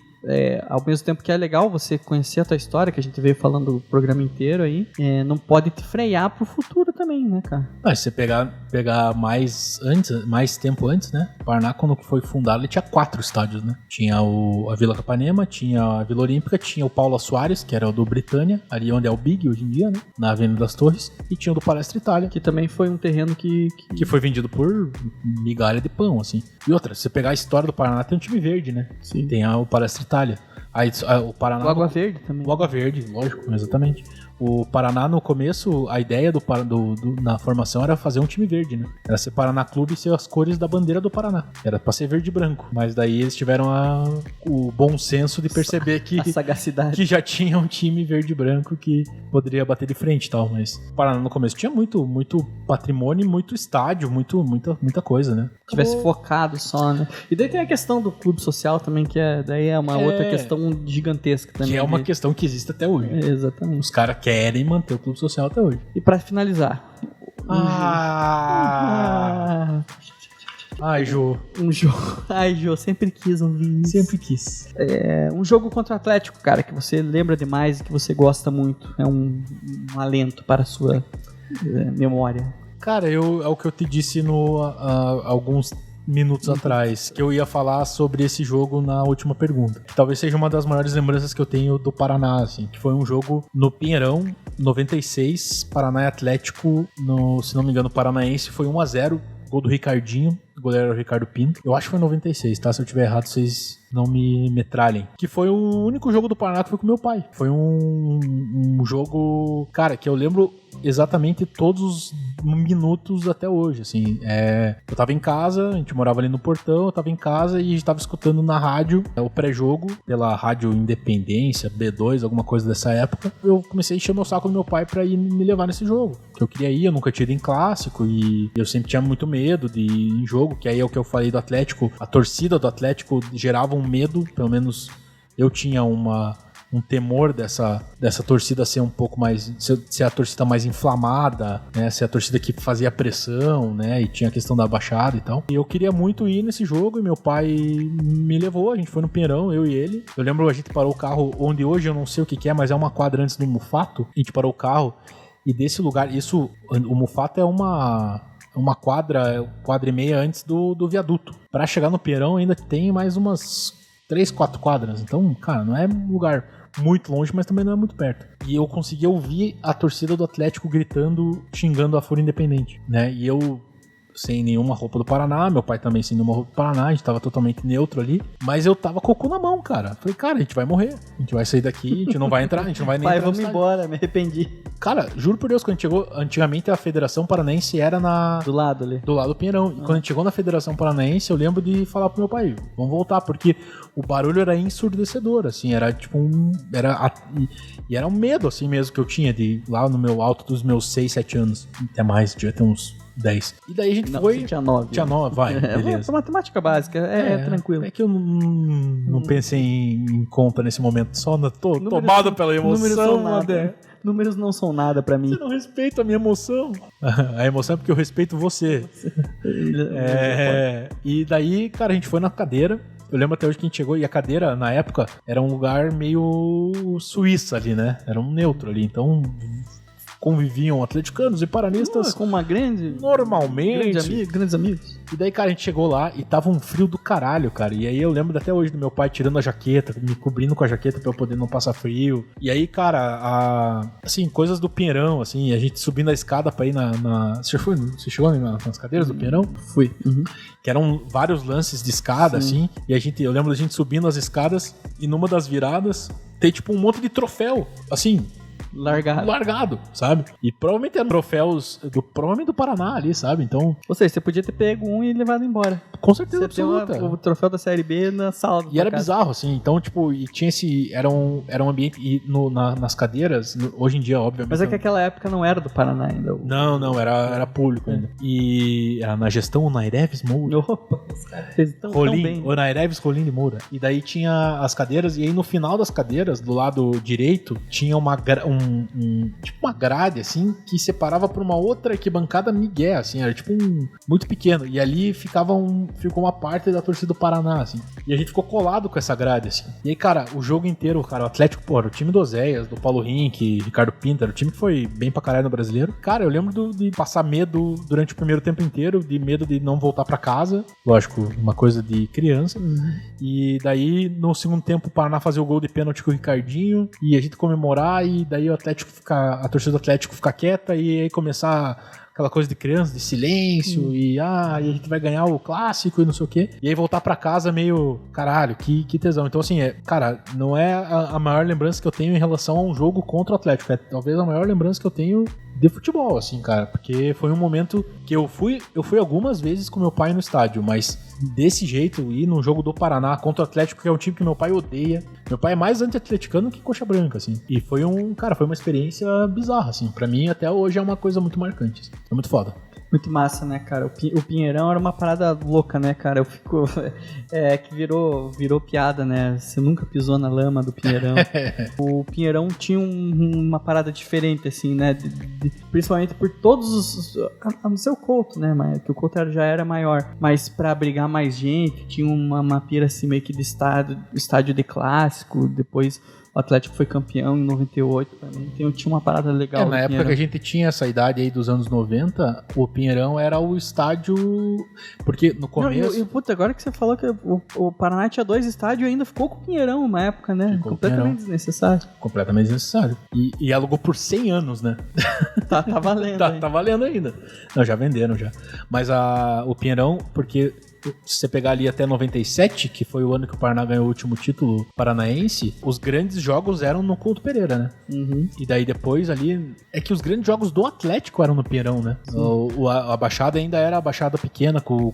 ao mesmo tempo que é legal você conhecer a tua história, que a gente veio falando o programa inteiro aí, não pode te frear pro futuro também, né, cara? Se você pegar mais tempo antes, né? O Paraná, quando foi fundado, ele tinha 4 estádios, né? Tinha a Vila Capanema, tinha a Vila Olímpica, tinha o Paula Soares, que era o do Britânia, ali onde é o Big hoje em dia, né? Na Avenida das Torres, e tinha o do Palestra Itália. Que também foi um terreno que foi vendido por migalha de pão, assim. E outra, se você pegar a história do Paraná, tem um time verde, né? Sim. Tem o Palestra Itália. Aí, o Paraná... O Água Verde também. O Água Verde, lógico, exatamente. O Paraná, no começo, a ideia na formação era fazer um time verde, né? Era ser Paraná Clube e ser as cores da bandeira do Paraná. Era pra ser verde e branco. Mas daí eles tiveram o bom senso de perceber que... A sagacidade. Que já tinha um time verde e branco que poderia bater de frente e tal. Mas o Paraná, no começo, tinha muito patrimônio, muito estádio, muita coisa, né? Tivesse focado só, né? E daí tem a questão do clube social também, que daí é uma outra questão gigantesca também. Que é uma questão que existe até hoje. Exatamente. Os caras querem manter o clube social até hoje. E pra finalizar... Ai, Jô. Um jogo... Ai, Jô, sempre quis ouvir isso. Sempre quis. Um jogo contra o Atlético, cara, que você lembra demais e que você gosta muito. É um alento para a sua memória. Cara, é o que eu te disse alguns minutos atrás, que eu ia falar sobre esse jogo na última pergunta. Talvez seja uma das maiores lembranças que eu tenho do Paraná, assim, que foi um jogo no Pinheirão, 96, Paraná e Atlético, se não me engano, Paranaense, foi 1-0, gol do Ricardinho, o goleiro era o Ricardo Pinto. Eu acho que foi 96, tá? Se eu tiver errado, vocês não me metralhem. Que foi o único jogo do Paraná que foi com meu pai. Foi um jogo, cara, que eu lembro exatamente todos os minutos até hoje, assim. Eu tava em casa, a gente morava ali no portão, eu tava em casa e a gente tava escutando na rádio o pré-jogo, pela Rádio Independência, B2, alguma coisa dessa época. Eu comecei a encher meu saco do meu pai pra ir me levar nesse jogo. Que eu queria ir, eu nunca tinha ido em clássico e eu sempre tinha muito medo de ir em jogo, que aí é o que eu falei do Atlético. A torcida do Atlético gerava um medo, pelo menos eu tinha um temor dessa torcida ser um pouco mais, ser a torcida mais inflamada, né, ser a torcida que fazia pressão, né, e tinha a questão da baixada e tal. E eu queria muito ir nesse jogo e meu pai me levou, a gente foi no Pinheirão, eu e ele. Eu lembro, a gente parou o carro onde hoje eu não sei o que é, mas é uma quadra antes do Mufato. A gente parou o carro e desse lugar, o Mufato é uma quadra e meia antes do viaduto. Pra chegar no Pinheirão ainda tem mais umas 3, 4 quadras. Então, cara, não é um lugar muito longe, mas também não é muito perto. E eu consegui ouvir a torcida do Atlético gritando, xingando a Fúria Independente, né? E eu sem nenhuma roupa do Paraná, meu pai também sem nenhuma roupa do Paraná, a gente tava totalmente neutro ali, mas eu tava com o cu na mão, cara. Falei, cara, a gente vai morrer, a gente vai sair daqui, a gente não vai entrar, a gente não vai nem pai, entrar. Vamos embora, me arrependi. Cara, juro por Deus, quando a gente chegou, antigamente a Federação Paranaense era do lado ali. Do lado do Pinheirão. E quando a gente chegou na Federação Paranaense, eu lembro de falar pro meu pai, vamos voltar, porque o barulho era ensurdecedor, assim, era tipo e era um medo, assim mesmo, que eu tinha de lá no meu alto dos meus 6, 7 anos, até mais, devia ter uns 10. E daí a gente foi... Tinha 9. Tinha 9, vai, beleza. É matemática básica, é tranquilo. É que eu não pensei em conta nesse momento, só tô tomado pela emoção, André. Números não são nada pra mim. Você não respeita a minha emoção. A emoção é porque eu respeito você. E daí, cara, a gente foi na cadeira. Eu lembro até hoje que a gente chegou e a cadeira, na época, era um lugar meio Suíça ali, né? Era um neutro ali, então conviviam atleticanos e paranistas com uma grande... Normalmente. Grandes amigos. E daí, cara, a gente chegou lá e tava um frio do caralho, cara. E aí eu lembro até hoje do meu pai tirando a jaqueta, me cobrindo com a jaqueta pra eu poder não passar frio. E aí, cara, assim, coisas do Pinheirão, assim, a gente subindo a escada pra ir Você chegou nas cadeiras do Pinheirão? Fui. Uhum. Que eram vários lances de escada, sim, assim. E eu lembro da gente subindo as escadas e numa das viradas tem, tipo, um monte de troféu, assim... largado, sabe? E provavelmente eram troféus provavelmente do Paraná ali, sabe? Então... Ou seja, você podia ter pego um e levado embora. Com certeza você absoluta. Tem o troféu da Série B na sala. E era bizarro, assim. Então, tipo, e tinha esse... Era um ambiente... E nas cadeiras, hoje em dia, obviamente... Mas é que aquela época não era do Paraná ainda. Não, era público ainda. E era na gestão o Naireves Moura. Opa, os caras fez tão bem. O Naireves Rolim de Moura. E daí tinha as cadeiras, e aí no final das cadeiras, do lado direito, tinha tipo uma grade, assim, que separava por uma outra arquibancada migué, assim, era tipo muito pequeno. E ali ficou uma parte da torcida do Paraná, assim. E a gente ficou colado com essa grade, assim. E aí, cara, o jogo inteiro, cara, o Atlético, pô, o time do Oséias, do Paulo Rink, Ricardo Pinto, era o time que foi bem pra caralho no Brasileiro. Cara, eu lembro de passar medo durante o primeiro tempo inteiro, de medo de não voltar pra casa. Lógico, uma coisa de criança. E daí, no segundo tempo, o Paraná fazer o gol de pênalti com o Ricardinho, e a gente comemorar, e daí a torcida do Atlético ficar quieta, e aí começar aquela coisa de criança, de silêncio, e a gente vai ganhar o clássico e não sei o quê. E aí voltar pra casa meio, caralho, que tesão. Então, assim, cara, não é a maior lembrança que eu tenho em relação a um jogo contra o Atlético. É talvez a maior lembrança que eu tenho de futebol, assim, cara. Porque foi um momento que eu fui algumas vezes com meu pai no estádio, mas desse jeito, ir num jogo do Paraná contra o Atlético, que é um time que meu pai odeia. Meu pai é mais anti-atleticano que coxa branca, assim. E foi uma experiência bizarra, assim. Pra mim, até hoje, é uma coisa muito marcante, assim. É muito foda. Muito massa, né, cara? O Pinheirão era uma parada louca, né, cara? Eu fico... que virou piada, né? Você nunca pisou na lama do Pinheirão. O Pinheirão tinha uma parada diferente, assim, né? Principalmente por todos os... A não ser o Couto, né? Mas, que o Couto já era maior. Mas pra abrigar mais gente, tinha uma pira, assim, meio que de estádio de clássico. Depois... O Atlético foi campeão em 98 também. Então tinha uma parada legal. Na época que a gente tinha essa idade aí dos anos 90, o Pinheirão era o estádio... Porque no começo... Puta, agora que você falou que o Paraná tinha 2 estádios e ainda ficou com o Pinheirão uma época, né? Ficou completamente desnecessário. Completamente desnecessário. E alugou por 100 anos, né? Tá valendo. Tá valendo ainda. Não, já venderam já. Mas o Pinheirão, porque... Se você pegar ali até 97, que foi o ano que o Paraná ganhou o último título paranaense, os grandes jogos eram no Couto Pereira, né? E daí depois ali... É que os grandes jogos do Atlético eram no Pinheirão, né? A Baixada ainda era a Baixada pequena, com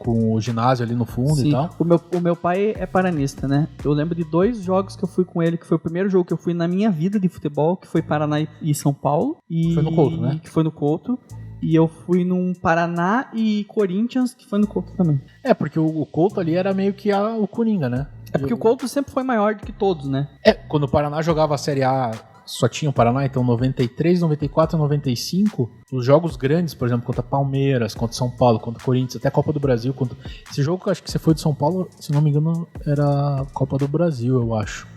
o ginásio ali no fundo. Sim. E tal. O meu pai é paranista, né? Eu lembro de 2 jogos que eu fui com ele, que foi o primeiro jogo que eu fui na minha vida de futebol, que foi Paraná e São Paulo. Foi no Couto, né? Que foi no Couto. E eu fui num Paraná e Corinthians, que foi no Couto também. Porque o Couto ali era meio que o Coringa, né? Porque o Couto sempre foi maior do que todos, né? Quando o Paraná jogava a Série A, só tinha o Paraná, então 93, 94, 95, os jogos grandes, por exemplo, contra Palmeiras, contra São Paulo, contra Corinthians, até a Copa do Brasil. Esse jogo que eu acho que você foi de São Paulo, se não me engano, era a Copa do Brasil, eu acho.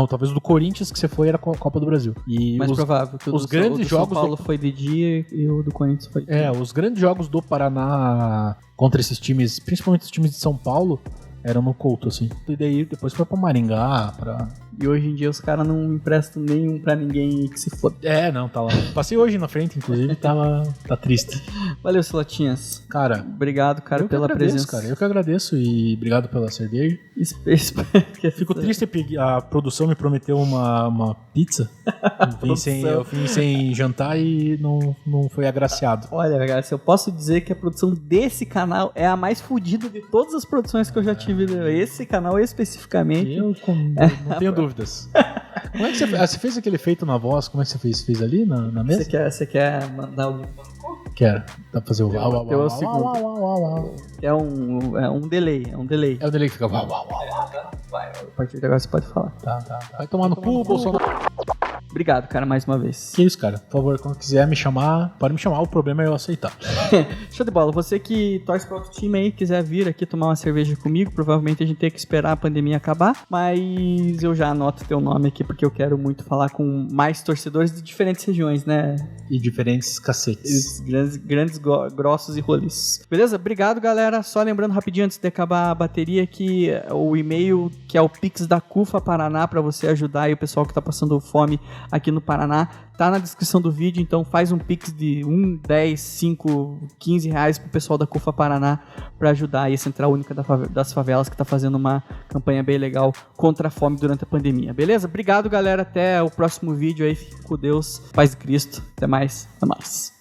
Talvez o do Corinthians que você foi era a Copa do Brasil. Mais provável, que os grandes jogos São Paulo foi de dia e o do Corinthians foi de dia. Os grandes jogos do Paraná contra esses times, principalmente os times de São Paulo, eram no Couto, assim. E daí depois foi pra Maringá, E hoje em dia os caras não emprestam nenhum pra ninguém que se foda. Não, tá lá. Passei hoje na frente, inclusive, tá triste. Valeu, Silatinhas. Cara, obrigado, cara, pela presença. Cara, eu que agradeço e obrigado pela cerveja. Fico triste, a produção me prometeu uma pizza. Eu vim sem jantar e não foi agraciado. Olha, cara, se eu posso dizer que a produção desse canal é a mais fodida de todas as produções que eu já tive. Esse canal especificamente. Eu não tenho dúvidas. Como é que você fez aquele efeito na voz? Como é que você fez? Fez ali na mesa? Você quer mandar alguém? Quero. Dá pra fazer o uau, uau, uau, uau. É um delay. É um delay que fica uau, uau, uau. Vai, a partir de agora você pode falar. Tá. Vai tomar no cu, Bolsonaro. Obrigado, cara, mais uma vez. Que isso, cara. Por favor, quando quiser me chamar, pode me chamar. O problema é eu aceitar. Show de bola. Você que torce para outro time aí, quiser vir aqui tomar uma cerveja comigo, provavelmente a gente tem que esperar a pandemia acabar, mas eu já anoto teu nome aqui porque eu quero muito falar com mais torcedores de diferentes regiões, né? E diferentes cacetes. Grandes, grossos e roliços. Beleza? Obrigado, galera. Só lembrando rapidinho, antes de acabar a bateria, que o e-mail, que é o Pix da CUFA Paraná, para você ajudar aí o pessoal que tá passando fome aqui no Paraná. Tá na descrição do vídeo, então faz um pix de 1, 10, 5, 15 reais pro pessoal da CUFA Paraná para ajudar aí a Central Única das Favelas, que tá fazendo uma campanha bem legal contra a fome durante a pandemia, beleza? Obrigado, galera, até o próximo vídeo aí, fique com Deus, paz de Cristo, até mais, até mais.